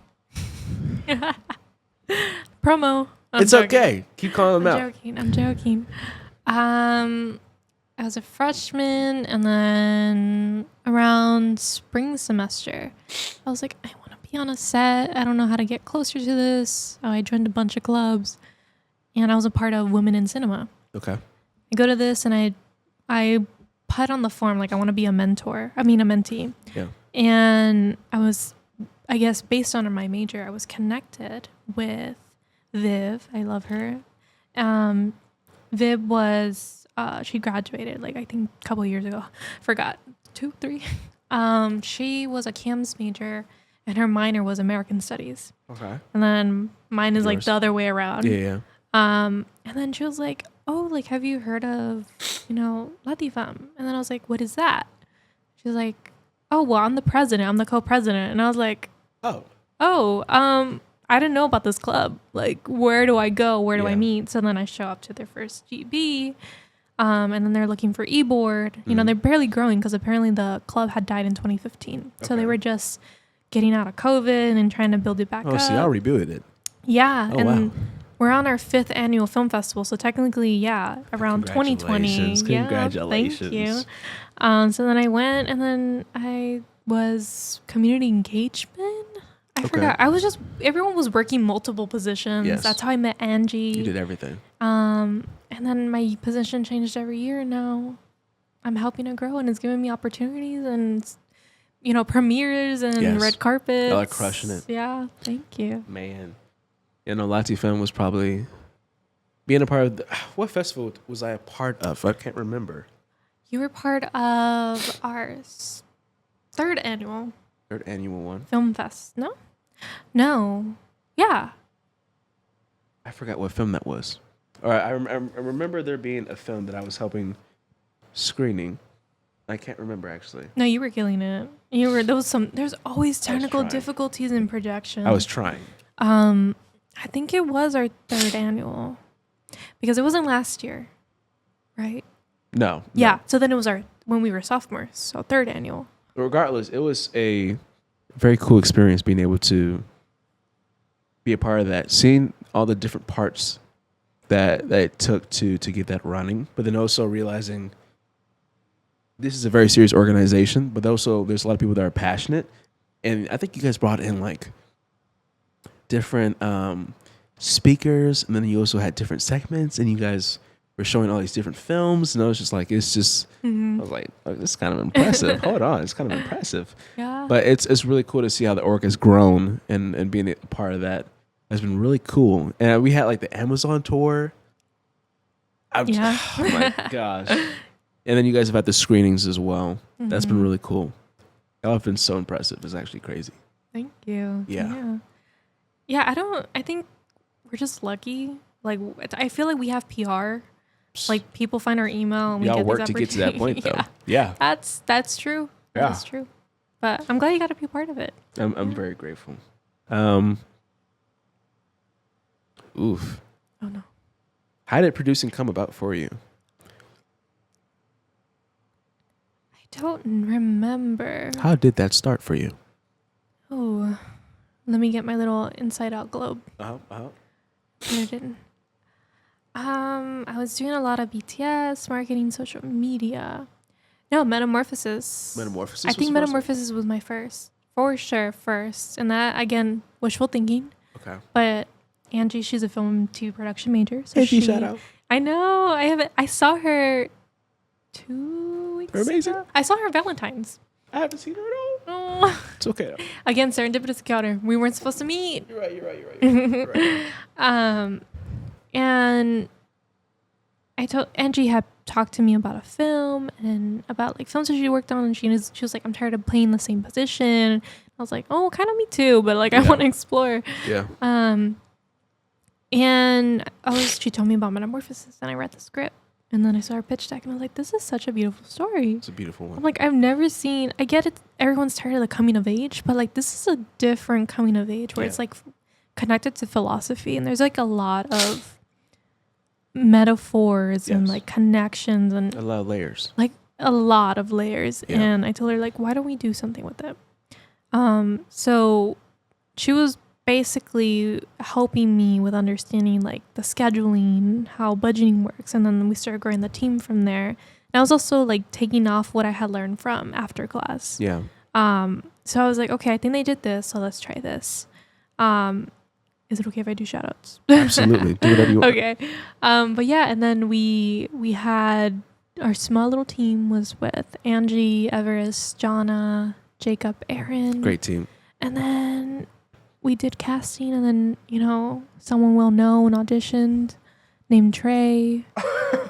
Promo. It's joking. Okay. Keep calling them out. I'm joking. I was a freshman, and then around spring semester, I was like, I want to be on a set. I don't know how to get closer to this. I joined a bunch of clubs, and I was a part of Women in Cinema. Okay. I go to this, and I put on the form like I want to be a mentee. Yeah. And I guess based on my major, I was connected with Viv. I love her. Viv was, she graduated like I think a couple years ago. Forgot. 2, 3. She was a CAMS major, and her minor was American Studies. Okay. And then mine is like the other way around. Yeah. And then she was like, oh, like, have you heard of, LatiFam? And then I was like, what is that? She's like, oh, well, I'm the president. I'm the co-president. And I was like, I I didn't know about this club. Like, where do I go? Where do I Yeah. meet? So then I show up to their first GB. And then they're looking for e-board. You know, they're barely growing because apparently the club had died in 2015. So they Okay. were just getting out of COVID and trying to build it back up. Oh, so y'all rebuilt it. Yeah. Oh, and wow. we're on our 5th annual film festival. So technically, yeah, around 2020. Yeah, Congratulations. thank you. So then I went and then I was community engagement. I forgot. Everyone was working multiple positions. Yes. That's how I met Angie. You did everything. And then my position changed every year. And now I'm helping it grow and it's giving me opportunities and, you know, premieres and Yes. red carpets. Y'all are crushing it. Yeah. Thank you. Man. You know, Lati Film was probably being a part of what festival was I a part of? I can't remember. You were part of our 3rd annual Third annual one. film fest. No? No. Yeah. I forgot what film that was. All right, I remember there being a film that I was helping screening. I can't remember actually. No, you were killing it. There's always technical trying. difficulties in projection. I was trying. I think it was our 3rd annual because it wasn't last year, right? No. Yeah. So then it was when we were sophomores, so 3rd annual. Regardless, it was a very cool experience being able to be a part of that, seeing all the different parts that it took to get that running, but then also realizing this is a very serious organization, but also there's a lot of people that are passionate. And I think you guys brought in like different speakers, and then you also had different segments, and you guys were showing all these different films, and I was just like, I was like, oh, this is kind of impressive. Hold on, it's kind of impressive. Yeah. But it's really cool to see how the org has grown, and being a part of that has been really cool. And we had like the Amazon tour. Yeah. Oh my gosh. And then you guys have had the screenings as well. That's been really cool. Y'all have been so impressive. It's actually crazy. Thank you. Yeah. I think we're just lucky. Like, I feel like we have PR. Like, people find our email and we Y'all get work these to get to that point, though. Yeah. Yeah. That's true. Yeah. That's true. But I'm glad you got to be part of it. I'm very grateful. Oof. Oh, no. How did producing come about for you? I don't remember. How did that start for you? Oh, let me get my little inside out globe. Put it in. I was doing a lot of BTS, marketing, social media. No, Metamorphosis. Metamorphosis. I think Metamorphosis was my first. For sure, first. And that, again, wishful thinking. Okay. But Angie, she's a film to production major. So Hey, shout out. I know. I saw her 2 weeks Amazing. ago. I saw her Valentine's. I haven't seen her at all. Oh. It's okay. Though. Again, serendipitous encounter. We weren't supposed to meet. You're right. And I told Angie had talked to me about a film and about like films that she worked on, and she was like, I'm tired of playing the same position. I was like, oh, kind of me too, but like I want to explore. Yeah. And she told me about Metamorphosis, and I read the script, and then I saw her pitch deck, and I was like, this is such a beautiful story. It's a beautiful one. I'm like, I've never seen. I get it. Everyone's tired of the coming of age, but like this is a different coming of age where it's like connected to philosophy, and there's like a lot of metaphors and like connections and a lot of layers. Like a lot of layers. Yeah. And I told her like, why don't we do something with it? So she was basically helping me with understanding like the scheduling, how budgeting works, and then we started growing the team from there. And I was also like taking off what I had learned from after class. Yeah. So I was like, okay, I think they did this, so let's try this. Is it okay if I do shout outs? Absolutely. Do whatever you want. Okay. But yeah, and then we had our small little team was with Angie, Everest, Jonna, Jacob, Aaron. Great team. And then we did casting, and then, you know, someone well known auditioned named Trey.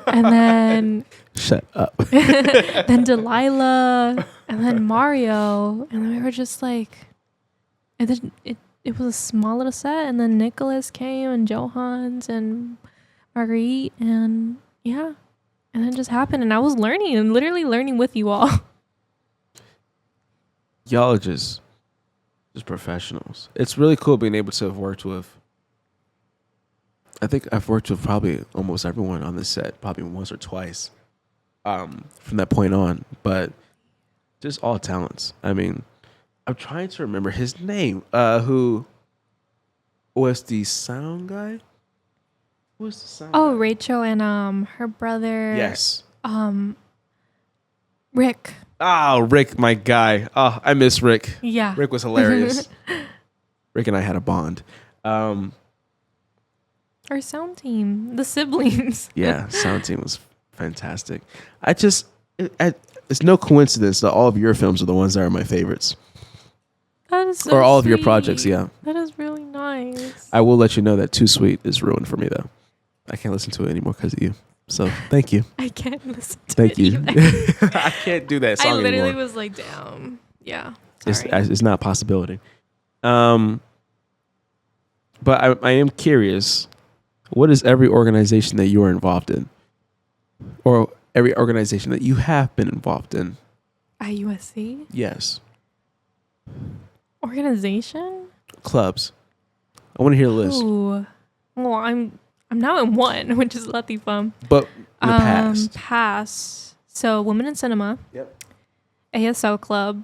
And then shut up. then Delilah, and then Mario, and then we were just like, and then it was a small little set, and then Nicholas came, and Johans, and Marguerite, and yeah, and it just happened, and I was learning, and literally learning with you all. Y'all are just Just professionals. It's really cool being able to have worked with. I think I've worked with probably almost everyone on the set, probably once or twice, from that point on. But just all talents. I mean, I'm trying to remember his name. Who was the sound guy? Who was the sound Oh, guy? Rachel and her brother. Yes. Rick. Oh, Rick, my guy. Oh, I miss Rick. Yeah. Rick was hilarious. Rick and I had a bond. Our sound team, the siblings. Yeah, sound team was fantastic. It's no coincidence that all of your films are the ones that are my favorites. That is so Or all of your sweet. projects, yeah. That is really nice. I will let you know that Too Sweet is ruined for me, though. I can't listen to it anymore because of you. So, thank you. I can't listen to Thank it you. either. I can't do that song I literally anymore. was like, damn. Yeah. It's, Sorry. it's not a possibility. But I am curious, what is every organization that you are involved in? Or every organization that you have been involved in? At USC? Yes. Organization? Clubs. I want to hear the list. Ooh. Well, I'm now in one, which is Latifah. But in the past. Past. So, Women in Cinema. Yep. ASL Club.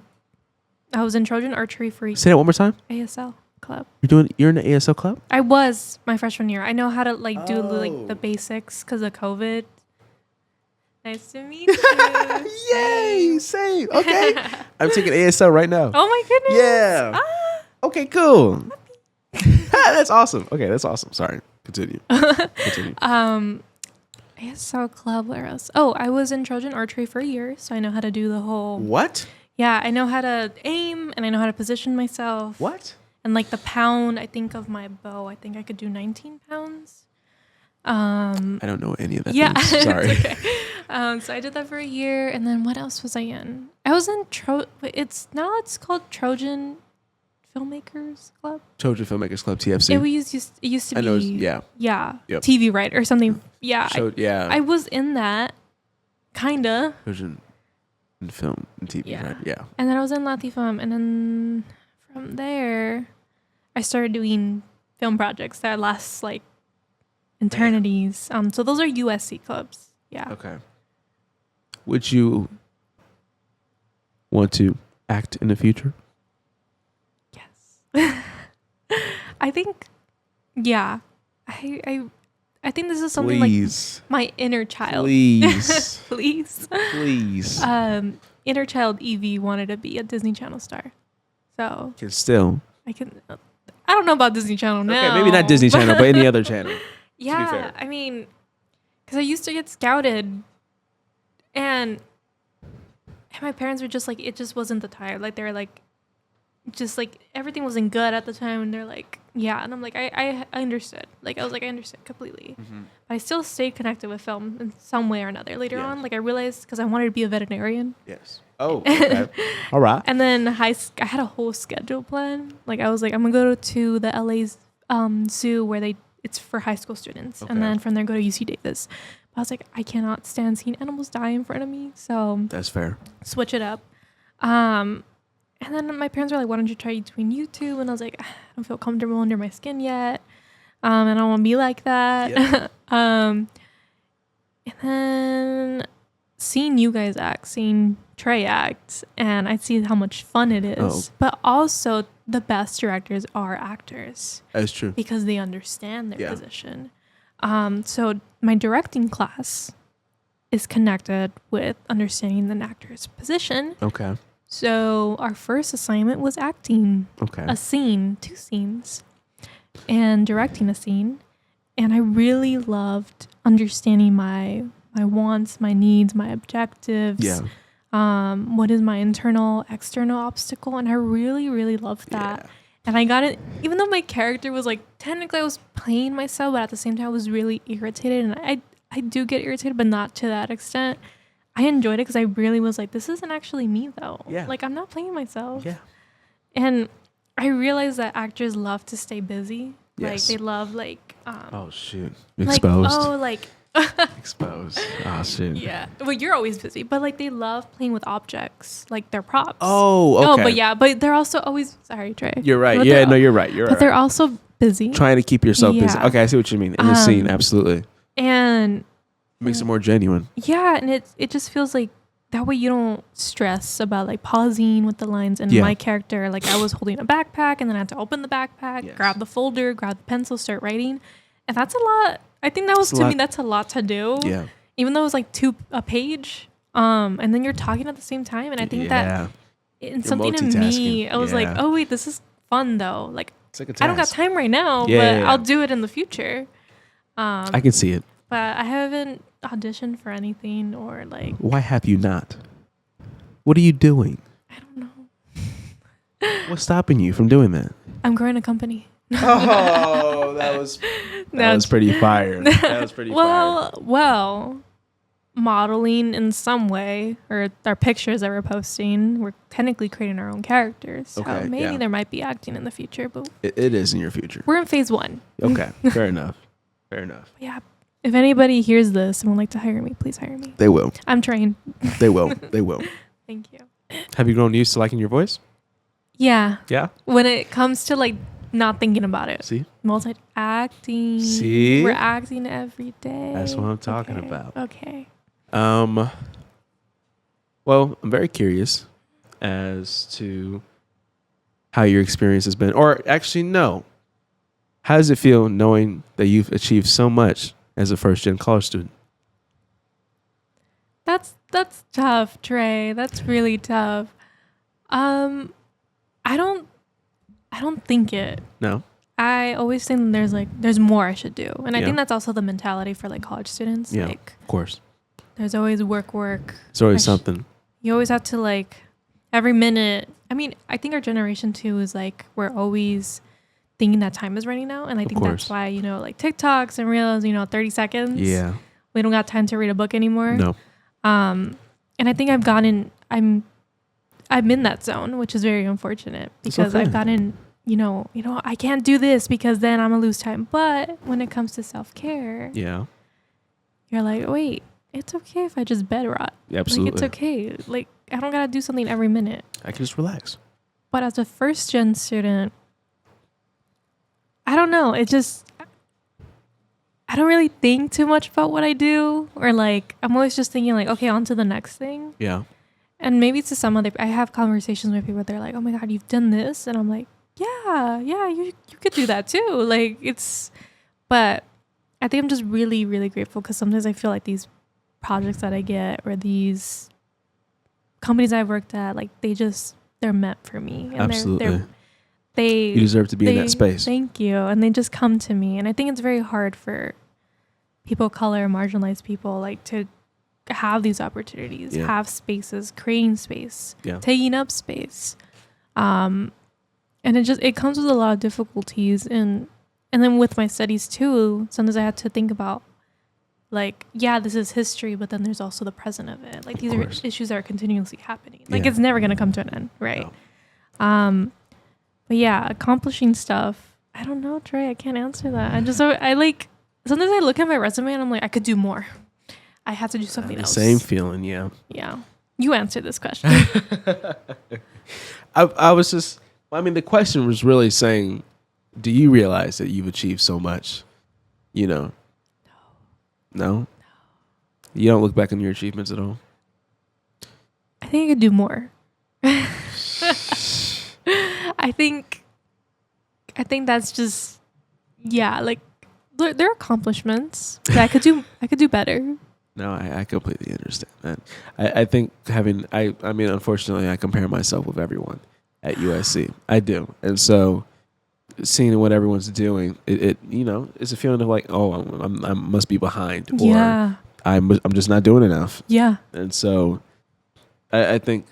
I was in Trojan Archery for Say that one more time. ASL Club. You're in the ASL club? I was my freshman year. I know how to do Oh. like the basics because of COVID. Nice to meet you. Yay! Same. Okay. I'm taking ASL right now. Oh my goodness. Yeah. Ah. Okay, cool. That's awesome. Okay, that's awesome. Sorry. Continue. ASL Club, where else? Oh, I was in Trojan Archery for a year, so I know how to do the whole. What? Yeah, I know how to aim and I know how to position myself. What? And like the pound, I think of my bow, I think I could do 19 pounds. I don't know any of that. Yeah, Things. Sorry. it's okay. So I did that for a year, and then what else was I in? I was in it's called Trojan Filmmakers Club. Trojan Filmmakers Club, TFC. It used to be. I know. Yeah. Yeah. Yep. TV writer or something. Yeah. Yeah. I was in that, kinda. Trojan and film and TV, Yeah. right? Yeah. And then I was in Latifah, and then from there, I started doing film projects that last like eternities. So those are USC clubs. Yeah. Okay. Would you want to act in the future? Yes. I think. Yeah. I think this is something Please. like my inner child. Please. Please. Please. Inner child Evie wanted to be a Disney Channel star. So Can still. I don't know about Disney Channel now. Okay, maybe not Disney Channel, but any other channel. Yeah, fair. I mean, because I used to get scouted, and my parents were just like, it just wasn't the time. Like they were like, just like everything wasn't good at the time, and they're like, yeah, and I'm like, I understood. Like I was like, I understood completely, but I still stayed connected with film in some way or another. Later Yeah. on, like I realized because I wanted to be a veterinarian. Yes. Oh, okay. All right. And then I had a whole schedule plan. Like I was like, I'm gonna go to the LA's zoo where it's for high school students, Okay. and then from there go to UC Davis. But I was like, I cannot stand seeing animals die in front of me, so That's fair. switch it up. And then my parents were like, why don't you try doing YouTube? And I was like, I don't feel comfortable under my skin yet. And I don't want to be like that. Yeah. And then seeing you guys act, seeing Trey act, and I see how much fun it is. Oh. But also the best directors are actors That's true. because they understand their Yeah. position. So my directing class is connected with understanding an actor's position. Okay. So our first assignment was acting Okay. a scene, 2 scenes, and directing a scene. And I really loved understanding my wants, my needs, my objectives. Yeah. What is my internal, external obstacle? And I really, really loved that. Yeah. And I got it, even though my character was like, technically I was playing myself, but at the same time I was really irritated. And I do get irritated, but not to that extent. I enjoyed it because I really was like, this isn't actually me though. Yeah. Like I'm not playing myself. Yeah. And I realized that actors love to stay busy. Yes. Like they love Oh shoot. like, Exposed. oh, like Exposed. Oh shit. Yeah. Well, you're always busy, but like they love playing with objects, like their props. Oh, okay. Oh, but yeah, but they're also always sorry, Trey. You're right. But Yeah, no, you're right. You're but right. they're also busy. Trying to keep yourself busy. Yeah. Okay, I see what you mean. In the scene, absolutely. And Makes it more genuine. yeah, and it just feels like that way you don't stress about like pausing with the lines. And Yeah. my character, like I was holding a backpack and then I had to open the backpack, Yes. grab the folder, grab the pencil, start writing. And that's a lot. I think that was to me, that's a lot to do. Yeah. Even though it was like a page. And then you're talking at the same time. And I think that in something in me, I was like, oh wait, this is fun though. Like it's like a task. I don't got time right now, but I'll do it in the future. I can see it. But I haven't auditioned for anything or like. Why have you not? What are you doing? I don't know. What's stopping you from doing that? I'm growing a company. Oh, that was pretty fire. That was pretty fire. Well, modeling in some way, or our pictures that we're posting, we're technically creating our own characters. So Okay, maybe there might be acting in the future, but It is in your future. we're in phase 1. Okay, fair enough. Fair enough. Yeah. If anybody hears this and would like to hire me, please hire me. They will. I'm trained. They will. They will. Thank you. Have you grown used to liking your voice? Yeah. Yeah. When it comes to like not thinking about it. See? Multi-acting. See? We're acting every day. That's what I'm talking Okay. about. Okay. Well, I'm very curious as to how your experience has been. Or actually, no. How does it feel knowing that you've achieved so much as a first-gen college student? That's tough, Trey. That's really tough. I don't think it. No? I always think there's more I should do. And I think that's also the mentality for like college students. Yeah, Like of course. there's always work. It's always something. You always have to like every minute. I mean, I think our generation too is like we're always thinking that time is running out. And I think that's why, like TikToks and Reels, 30 seconds. Yeah. We don't got time to read a book anymore. No. And I think I'm in that zone, which is very unfortunate because I've gotten, I can't do this because then I'm gonna lose time. But when it comes to self-care, Yeah. you're like, wait, it's okay if I just bed rot. Absolutely. Like, it's okay. Like, I don't gotta do something every minute. I can just relax. But as a first gen student, I don't know. I don't really think too much about what I do, or like, I'm always just thinking like, okay, on to the next thing. Yeah. And maybe to some other, I have conversations with people. They're like, "Oh my God, you've done this," and I'm like, "Yeah, you could do that too." Like but I think I'm just really, really grateful because sometimes I feel like these projects that I get or these companies I've worked at, like they're meant for me. And Absolutely. You deserve to be in that space. Thank you, and they just come to me, and I think it's very hard for people of color, marginalized people, like to have these opportunities, have spaces, creating space, taking up space. And it comes with a lot of difficulties. And then with my studies too, sometimes I had to think about like, this is history, but then there's also the present of it. Like these are issues that are continuously happening. Like it's never going to come to an end. Right. No. But accomplishing stuff. I don't know, Trey, I can't answer that. Sometimes I look at my resume and I'm like, I could do more. I have to do something else. Same feeling, yeah. Yeah. You answered this question. I was just, the question was really saying, do you realize that you've achieved so much? No? You don't look back on your achievements at all? I think I could do more. I think that's just, like, there are accomplishments that I could do better. No, I completely understand that. I think unfortunately, I compare myself with everyone at USC. I do. And so seeing what everyone's doing, it's a feeling of like, oh, I must be behind, or I'm just not doing enough. Yeah. And so I think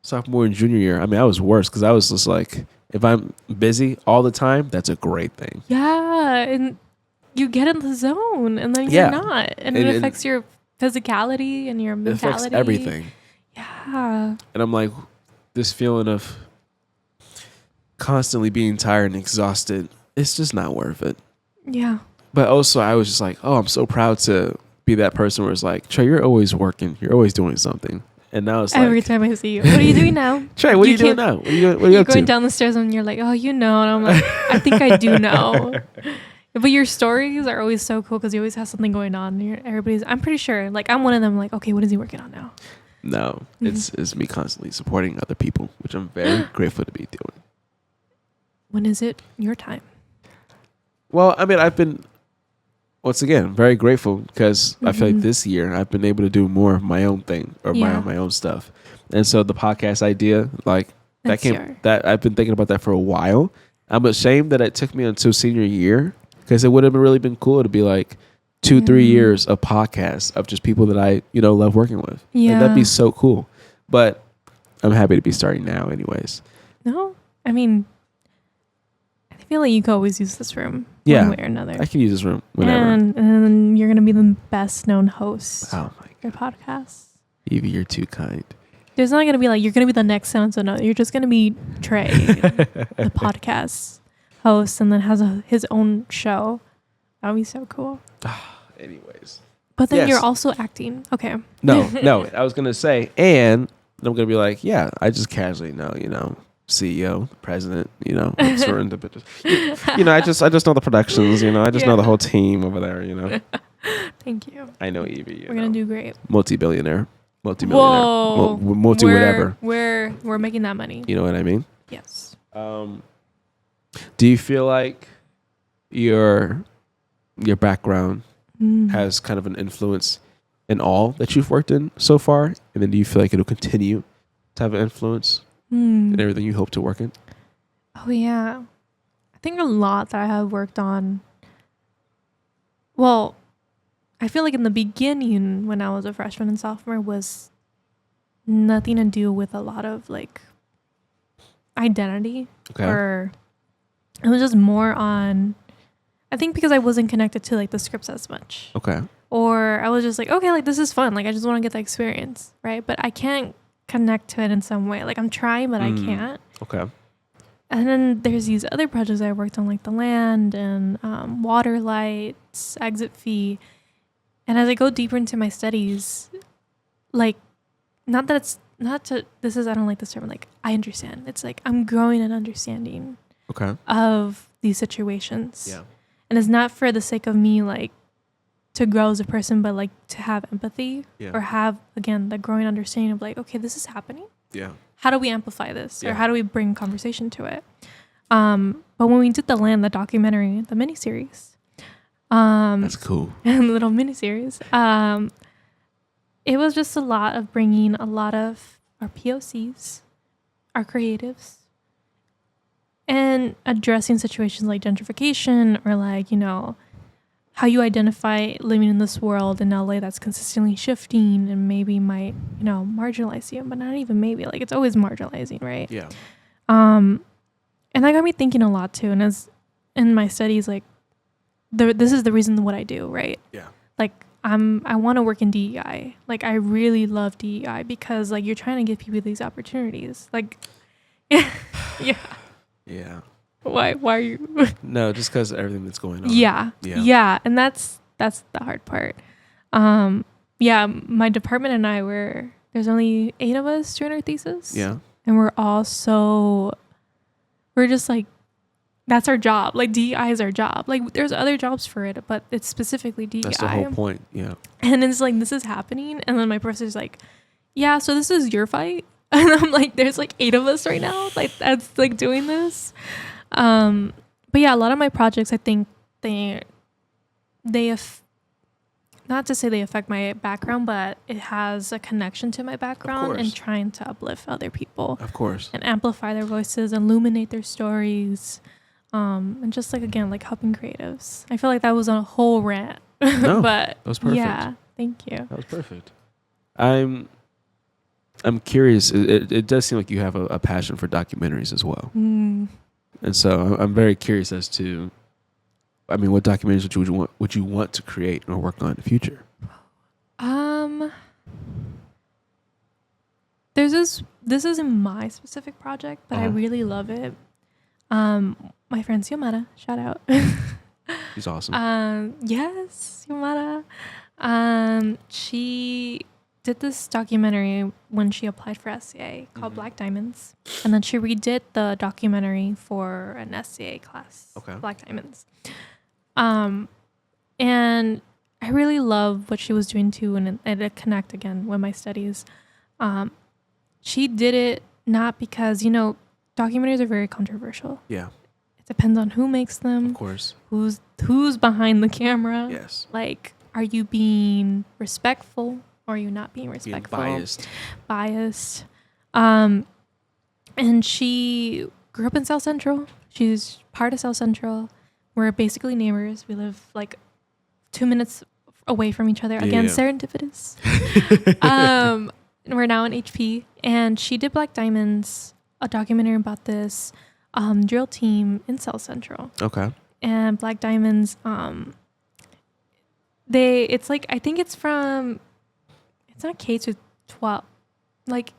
sophomore and junior year, I was worse because I was just like, if I'm busy all the time, that's a great thing. Yeah. And you get in the zone and then you're not. And it affects your physicality and your mentality. It affects everything. Yeah. And I'm like, this feeling of constantly being tired and exhausted, it's just not worth it. Yeah. but also I was just like, oh, I'm so proud to be that person where it's like, Trey, you're always working, you're always doing something. And now it's Every like, time I see you, what are you doing now? Trey, what are you doing now? What are you You're up going to? down the stairs and you're like, oh, you know. And I'm like, I think I do know. But your stories are always so cool because you always have something going on. I'm pretty sure, like, I'm one of them, like, okay, what is he working on now? No, it's me constantly supporting other people, which I'm very grateful to be doing. When is it your time? Well, I mean, I've been, once again, very grateful because I feel like this year I've been able to do more of my own thing or my own stuff. And so the podcast idea, like that I've been thinking about that for a while. I'm ashamed that it took me until senior year because it would have really been cool to be like 2-3 years of podcasts of just people that I, love working with. Yeah. Like, that'd be so cool. But I'm happy to be starting now anyways. No, I mean, I feel like you could always use this room one way or another. I can use this room whenever. And you're going to be the best known host Oh my for podcasts. Evie, you're too kind. There's not going to be like, you're going to be the next so no. You're just going to be Trey, the podcast host, and then has his own show. That would be so cool. Anyways. But then you're also acting. Okay. No. I was going to say, and I'm going to be like, yeah, I just casually know, CEO, president, Serendipitous. I just know the productions, I just know the whole team over there, Thank you. I know Evie. We're going to do great. Multi-billionaire. Whoa. Whatever. We're making that money. You know what I mean? Yes. Do you feel like your background has kind of an influence in all that you've worked in so far? And then do you feel like it'll continue to have an influence in everything you hope to work in? Oh, yeah. I think a lot that I have worked on. Well, I feel like in the beginning when I was a freshman and sophomore was nothing to do with a lot of like identity. Okay. Or it was just more on, I think because I wasn't connected to like the scripts as much. Okay. Or I was just like, okay, like this is fun. Like I just want to get the experience, right? But I can't connect to it in some way. Like I'm trying, but I can't. Okay. And then there's these other projects I worked on, like The Land and Water Lights, Exit Fee. And as I go deeper into my studies, like, I don't like this term, like, I understand. It's like, I'm growing an understanding of these situations. Yeah. And it's not for the sake of me, like, to grow as a person, but, like, to have empathy or have, again, the growing understanding of, like, okay, this is happening. Yeah. How do we amplify this? Yeah. Or how do we bring conversation to it? But when we did The Land, the documentary, the miniseries, that's cool. and the little miniseries, it was just a lot of bringing a lot of our POCs, our creatives, and addressing situations like gentrification or like, how you identify living in this world in LA that's consistently shifting and maybe might, marginalize you, but not even maybe, like it's always marginalizing, right? Yeah. And that got me thinking a lot too. And as in my studies, like this is the reason what I do, right? Yeah. Like I want to work in DEI. Like I really love DEI because like you're trying to give people these opportunities. Like, yeah. Yeah. Why are you? No, just because of everything that's going on. Yeah. And that's the hard part. Yeah, my department and I there's only 8 of us doing our thesis. Yeah. And we're just like, that's our job. Like DEI is our job. Like there's other jobs for it, but it's specifically DEI. That's the whole point. Yeah. And it's like, this is happening. And then my professor's like, yeah, so this is your fight. And I'm like, there's like 8 of us right now. Like that's like doing this. But yeah, a lot of my projects, I think they not to say they affect my background, but it has a connection to my background and trying to uplift other people. Of course. And amplify their voices, illuminate their stories. And just like, again, like helping creatives. I feel like that was a whole rant. No, but that was perfect. Yeah, thank you. That was perfect. I'm curious. It does seem like you have a passion for documentaries as well. And so I'm very curious as to, what documentaries would you want to create or work on in the future? This isn't my specific project, but I really love it. My friend Xiomara, shout out. She's awesome. Yes, Yamada. She did this documentary when she applied for SCA called Black Diamonds, and then she redid the documentary for an SCA class. Okay. Black Diamonds. And I really love what she was doing too, and it connect again with my studies. She did it not because, you know, documentaries are very controversial. Yeah. It depends on who makes them. Of course. Who's behind the camera. Yes. Like, are you being respectful or are you not being respectful? Being Biased. And she grew up in South Central. She's part of South Central. We're basically neighbors. We live like 2 minutes away from each other. Again, serendipitous. We're now in HP, and she did Black Diamonds, a documentary about this drill team in South Central. Okay. And Black Diamonds, it's like, I think it's not K to 12, like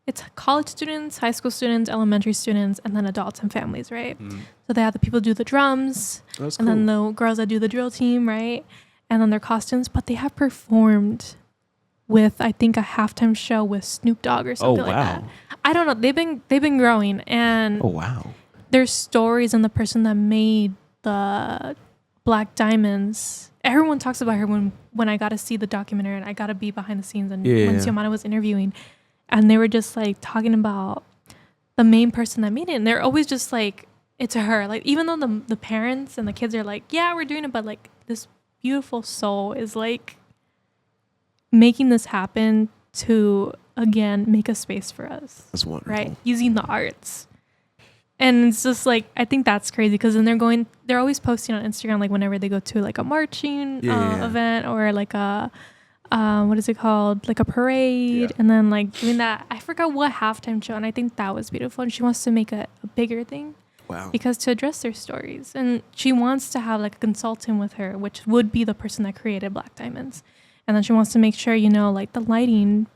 it's college students, high school students, elementary students, and then adults and families, right? So they have the people do the drums, That's and cool. then the girls that do the drill team, right? And then their costumes, but they have performed with, I think, a halftime show with Snoop Dogg or something like that. I don't know. They've been growing, and Oh wow. there's stories, and the person that made the Black Diamonds, everyone talks about her when I got to see the documentary, and I got to be behind the scenes, and when Xiomara was interviewing, and they were just like talking about the main person that made it, and they're always just like, it's her. Like, even though the parents and the kids are like, yeah, we're doing it, but like this beautiful soul is like making this happen to, again, make a space for us. That's wonderful. Right? Using the arts. And it's just like, I think that's crazy, because then they're always posting on Instagram, like whenever they go to like a marching event, or like a, what is it called? Like a parade. And then like doing that, I forgot what halftime show. And I think that was beautiful. And she wants to make a bigger thing. Wow. Because to address their stories. And she wants to have like a consultant with her, which would be the person that created Black Diamonds. And then she wants to make sure, you know, like the lighting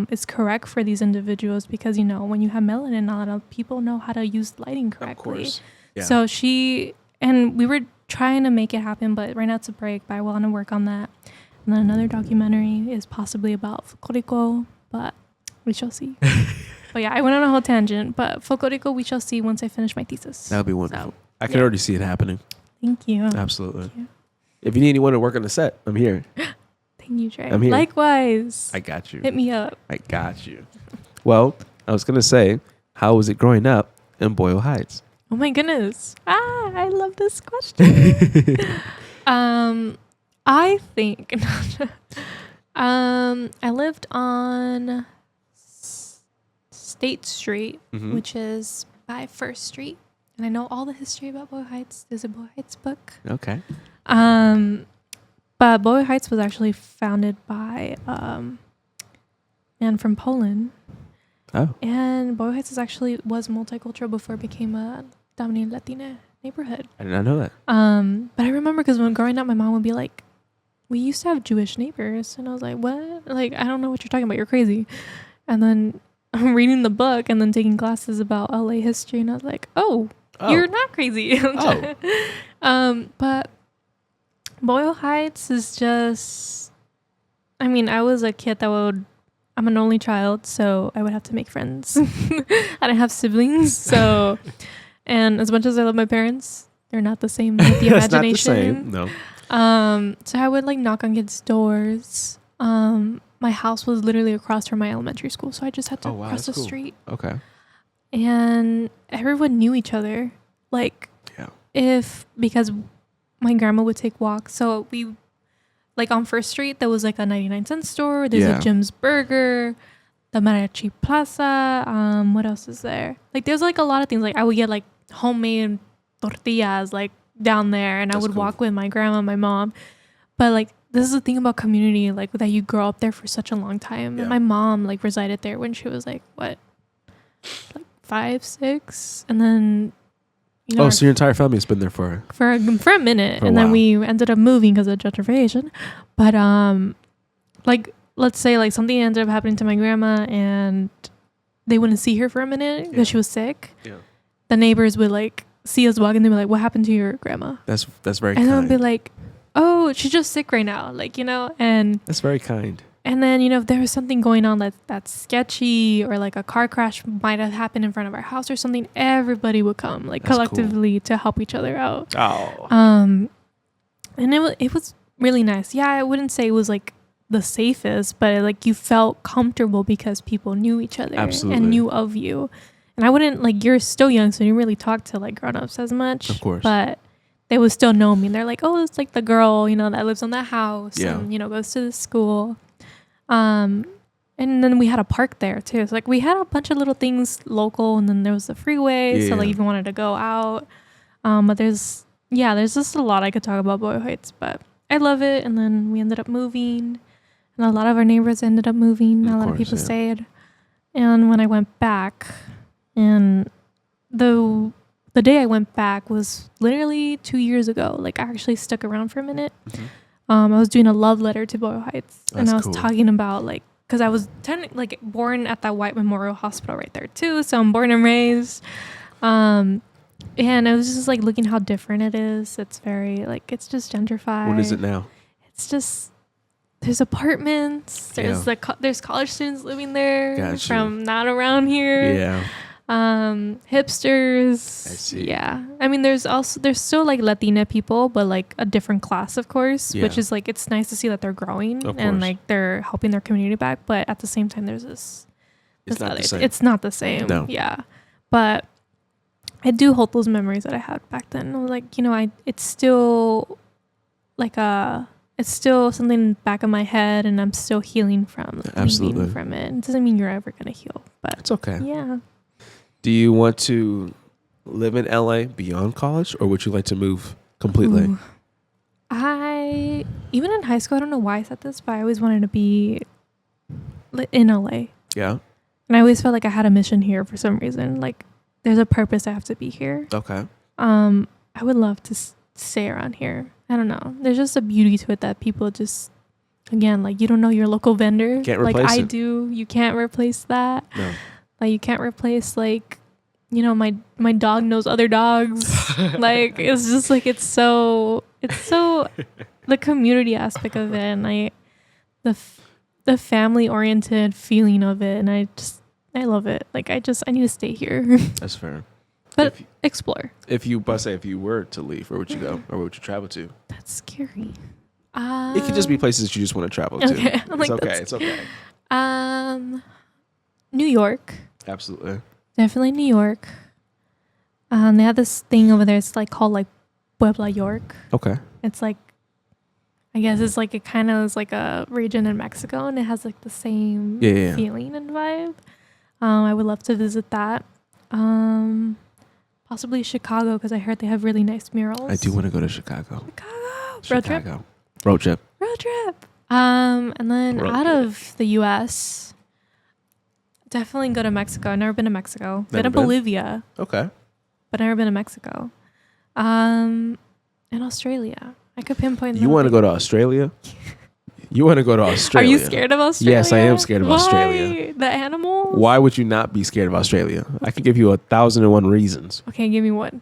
is correct for these individuals, because, you know, when you have melanin, not a lot of people know how to use lighting correctly. Of course. Yeah. So we were trying to make it happen, but right now it's a break, but I want to work on that. And then another documentary is possibly about Folklorico, but we shall see. But yeah, I went on a whole tangent, but Folklorico, we shall see once I finish my thesis. That would be wonderful. So, I can already see it happening. Thank you. Absolutely. Thank you. If you need anyone to work on the set, I'm here. Thank you, Trey. I'm here. Likewise. I got you. Hit me up. I got you. Well, I was going to say, how was it growing up in Boyle Heights? Oh my goodness. I love this question. I think I lived on State Street, which is by First Street, and I know all the history about Boyle Heights. There's a Boyle Heights book. Okay. But Boyle Heights was actually founded by a man from Poland. Oh. And Boyle Heights was multicultural before it became a dominated Latina neighborhood. I did not know that. But I remember, because when growing up, my mom would be like, we used to have Jewish neighbors. And I was like, what? Like, I don't know what you're talking about. You're crazy. And then I'm reading the book and then taking classes about LA history. And I was like, oh. You're not crazy. But Boyle Heights is just, I mean, I was a kid I'm an only child, so I would have to make friends. I didn't have siblings, so, and as much as I love my parents, they're not the same with the imagination. Not the same, no. So I would like knock on kids' doors. My house was literally across from my elementary school, so I just had to cross the street. Okay. And everyone knew each other. Like, because my grandma would take walks. So we, like on First Street, there was like a 99-cent store. There's a Jim's Burger, the Mariachi Plaza. What else is there? Like, there's like a lot of things. Like, I would get like homemade tortillas like down there, and I would walk with my grandma, my mom. But like, this is the thing about community, like that you grow up there for such a long time. And my mom like resided there when she was like, what? Like 5, 6, and then so your entire family has been there for a minute, and then we ended up moving because of gentrification. But like, let's say like something ended up happening to my grandma, and they wouldn't see her for a minute because she was sick. The neighbors would like see us walking, they'd be like, "What happened to your grandma?" That's very And kind. I'll be like, "Oh, she's just sick right now." Like, and That's very kind. and then, if there was something going on that's sketchy, or like a car crash might have happened in front of our house or something, everybody would come, like, That's collectively to help each other out. Oh. And it was really nice. Yeah, I wouldn't say it was like the safest, but like you felt comfortable because people knew each other Absolutely. and knew of you. And I wouldn't, like, you're still young, so you didn't really talk to like grown-ups as much. Of course. But they would still know me. And they're like, "Oh, it's like the girl, that lives on that house Yeah. and, goes to the school." And then we had a park there too. So like we had a bunch of little things local, and then there was the freeway. So like if you wanted to go out, but there's just a lot I could talk about Boyle Heights, but I love it. And then we ended up moving, and a lot of our neighbors ended up moving. A lot of people stayed. And when I went back, and the day I went back was literally 2 years ago. Like I actually stuck around for a minute. Mm-hmm. I was doing a love letter to Boyle Heights, and I was cool. talking about like, because I was technically born at that White Memorial Hospital right there too, so I'm born and raised. And I was just like looking how different it is. It's very like, it's just gentrified. What is it now? It's just, there's apartments. There's there's college students living there Gotcha. from not around here. Yeah. Hipsters. I see. Yeah. I mean, there's still like Latina people, but like a different class, of course, which is like, it's nice to see that they're growing and like they're helping their community back. But at the same time, there's It's not the same. It's not the same. No. Yeah. But I do hold those memories that I had back then. I was like, it's still like it's still something in the back of my head, and I'm still healing from Absolutely from it. It doesn't mean you're ever going to heal, but it's okay. Yeah. Do you want to live in LA beyond college, or would you like to move completely? Ooh. Even in high school, I don't know why I said this, but I always wanted to be in LA. Yeah. And I always felt like I had a mission here for some reason. Like there's a purpose I have to be here. Okay. I would love to stay around here. I don't know. There's just a beauty to it that people just, again, like you don't know your local vendor. Can't replace like I it. do. You can't replace that. No. Like you can't replace like, my dog knows other dogs. Like it's just like it's so the community aspect of it, and the family oriented feeling of it, and I love it. Like I need to stay here. That's fair. But explore. If you were to leave, where would you go, or where would you travel to? That's scary. It could just be places you just want to travel to. Okay. I'm It's like, okay. It's okay. New York. Absolutely. Definitely New York. They have this thing over there. It's like called like Puebla, York. Okay. It's like, I guess it's like, it kind of is like a region in Mexico, and it has like the same feeling and vibe. I would love to visit that. Possibly Chicago, because I heard they have really nice murals. I do want to go to Chicago. Road trip. Road trip. And then Road out trip. of the U.S., definitely go to Mexico. I've never been to Mexico. Been to Never been? Bolivia, Okay. but never been to Mexico. And Australia. I could pinpoint. You want to go to Australia? You want to go to Australia? Are you scared of Australia? Yes, I am scared of Why? Australia. The animals? Why would you not be scared of Australia? I can give you 1,001 reasons. Okay, give me one.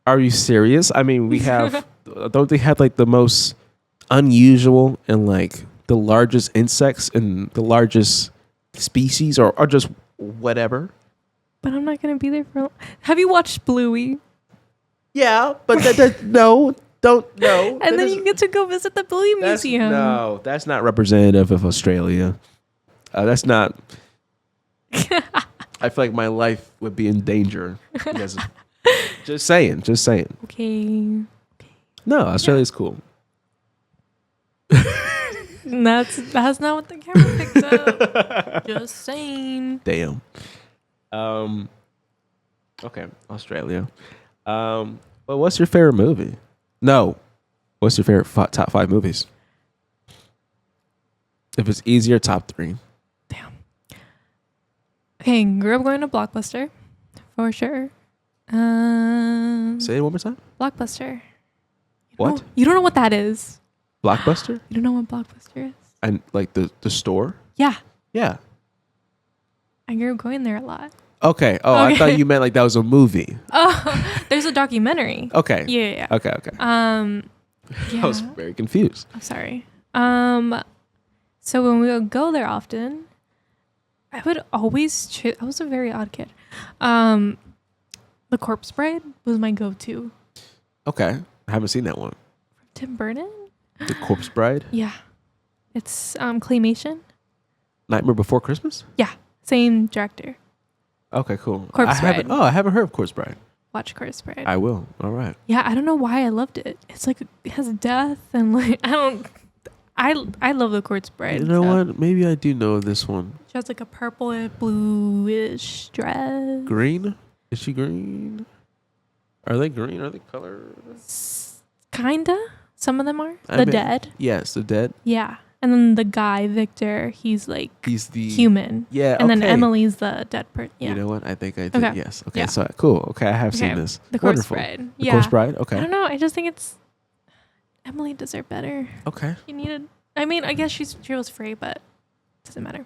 Are you serious? I mean, we have, don't they have like the most unusual and like the largest insects and the largest species or just whatever? But I'm not going to be there for. Have you watched Bluey? Yeah, but no. Don't know. And then you get to go visit the Bluey Museum. No, that's not representative of Australia. That's not. I feel like my life would be in danger. Because just saying. Okay. No, Australia's cool. That's not what the camera picked up. Just saying. Damn. Okay, Australia. Well, what's your favorite movie? No. What's your favorite top 5 movies? If it's easier, top 3. Damn. Okay, grew up going to Blockbuster, for sure. Say it one more time. Blockbuster. What? You don't know what that is. Blockbuster? You don't know what Blockbuster is? And like the store? Yeah. Yeah. I grew up going there a lot. Okay. Oh, I Okay. thought you meant like that was a movie. Oh, there's a documentary. Okay. Yeah. Okay. Yeah. I was very confused. I'm sorry. So when we would go there often, I would always choose. I was a very odd kid. The Corpse Bride was my go-to. Okay. I haven't seen that one. Tim Burton. The Corpse Bride. Yeah, it's claymation. Nightmare Before Christmas. Yeah, same director. Okay, cool. Corpse Bride. I haven't heard of Corpse Bride. Watch Corpse Bride. I will. All right. Yeah, I don't know why I loved it. It's like it has death and like I love the Corpse Bride. You know what? Maybe I do know this one. She has like a purple bluish dress. Green? Is she green? Are they green? Are they colored? Kinda. Some of them are. I mean, Dead. Yes, the dead. Yeah. And then the guy, Victor, he's the human. Yeah. And then okay. Emily's the dead person. Yeah. You know what? I think I did. Okay. Yes. Okay. Yeah. So cool. Okay, I have seen this. The Corpse Wonderful. Bride. The Yeah. Corpse Bride. Okay. I don't know. I just think Emily deserved better. Okay. She needed. I mean, I guess she was free, but it doesn't matter.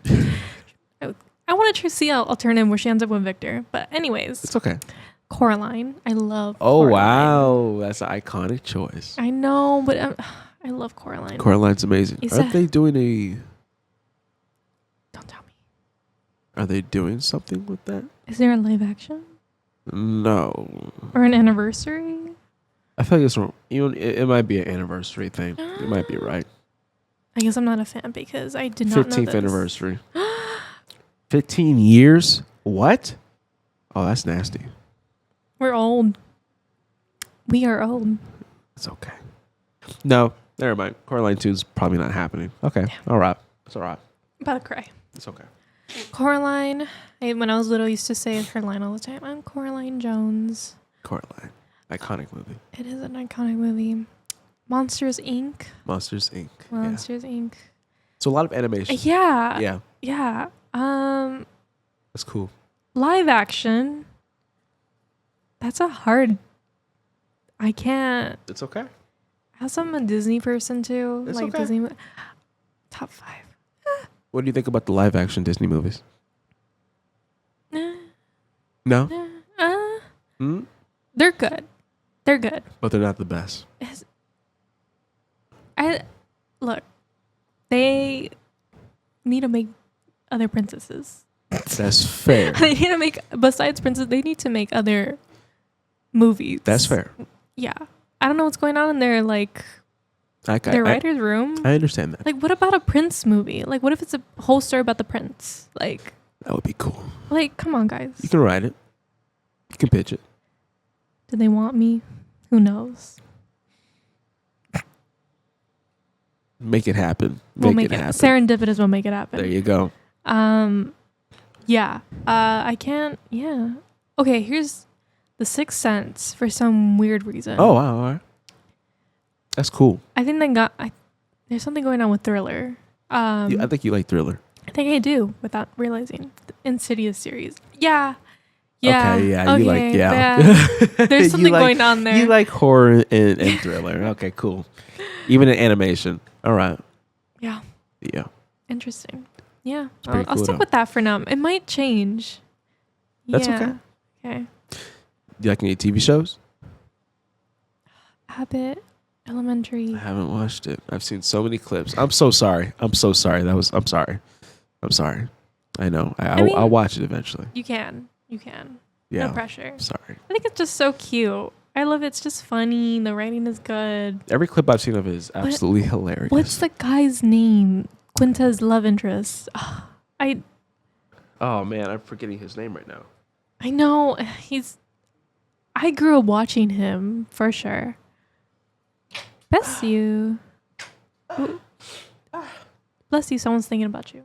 I wanted to see an alternative where she ends up with Victor. But anyways. It's okay. Coraline. I love Oh, Coraline. wow. That's an iconic choice. I know, but I love Coraline. Coraline's amazing. Is Are that- they doing a... Don't tell me. Are they doing something with that? Is there a live action? No. Or an anniversary? I feel like it's wrong. You know, it might be an anniversary thing. You might be right. I guess I'm not a fan because I did not know 15th this. anniversary. 15 years? What? Oh, that's nasty. We're old. We are old. It's okay. No, never mind. Coraline 2 is probably not happening. Okay. All right. It's all right. I'm about to cry. It's okay. Coraline. When I was little, I used to say her line all the time. I'm Coraline Jones. Coraline. Iconic movie. It is an iconic movie. Monsters Inc. Monsters, Inc. Monsters Inc. So a lot of animation. Yeah. Yeah. Yeah. That's cool. Live action. That's a hard. I can't. It's okay. As I'm a Disney person too. It's like okay. Disney. Top 5. What do you think about the live action Disney movies? Eh, No? eh, They're good. They're good. But they're not the best. Look, they need to make other princesses. That's fair. They need to make, besides princess, they need to make other movies. That's fair. Yeah. I don't know what's going on in their their writer's room. I understand that. Like, what about a Prince movie? Like, what if it's a whole story about the prince? Like, That would be cool. come on, guys. You can write it. You can pitch it. Do they want me? Who knows? Make it happen. We'll make it happen. Serendipitous will make it happen. There you go. Yeah. I can't. Yeah. Okay. Here's The Sixth Sense for some weird reason. Oh, wow. All right. That's cool. I think there's something going on with Thriller. I think you like Thriller. I think I do without realizing. The Insidious series. Yeah. Yeah. Okay, yeah. Okay, You like, yeah. There's something going on there. You like horror and thriller. Okay, cool. Even in animation. All right. Yeah. Yeah. Interesting. Yeah. pretty I'll cool, stick though. with that for now. It might change. That's yeah. okay. Okay. Do you like any TV shows? Habit. Elementary. I haven't watched it. I've seen so many clips. I'm so sorry. I'm sorry. I'm sorry. I know. I'll watch it eventually. You can. You can. Yeah. No pressure. Sorry. I think it's just so cute. I love it. It's just funny. The writing is good. Every clip I've seen of it is absolutely hilarious. What's the guy's name? Quinta's love interest. Oh man, I'm forgetting his name right now. I know. I grew up watching him for sure. Bless you. Ooh. Bless you. Someone's thinking about you.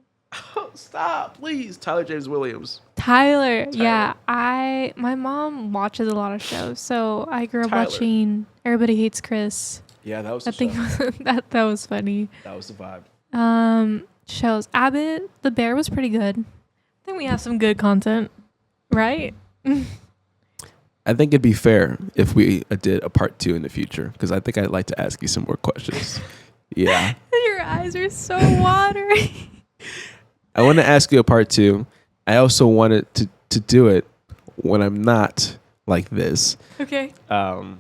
Oh, stop, please. Tyler James Williams. Tyler. Yeah. My mom watches a lot of shows, so I grew up watching Everybody Hates Chris. Yeah, that was I think that was funny. That was the vibe. Shows. Abbott the Bear was pretty good. I think we have some good content, right? I think it'd be fair if we did a part 2 in the future, because I think I'd like to ask you some more questions. Yeah. Your eyes are so watery. I want to ask you a part 2. I also wanted to do it when I'm not like this. Okay. Um,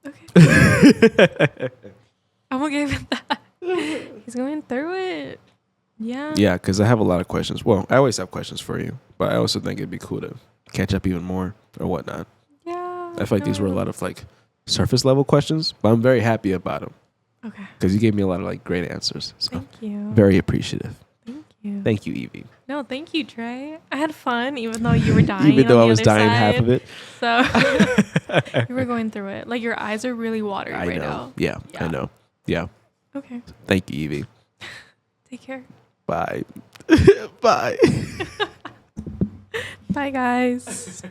Okay. I'm okay with that. He's going through it. Yeah. Yeah, because I have a lot of questions. Well, I always have questions for you, but I also think it'd be cool to catch up even more or whatnot. Yeah. I feel like these were a lot of like surface level questions, but I'm very happy about them. Okay. Because you gave me a lot of like great answers. So Thank you. very appreciative. Thank you. Thank you, Evie. No, thank you, Trey. I had fun, even though you were dying. Even though on I the was other dying side. half of it. So you were going through it. Like your eyes are really watery I right know. now. Yeah, I know. Yeah. Okay. Thank you, Evie. Take care. Bye. Bye. Bye, guys.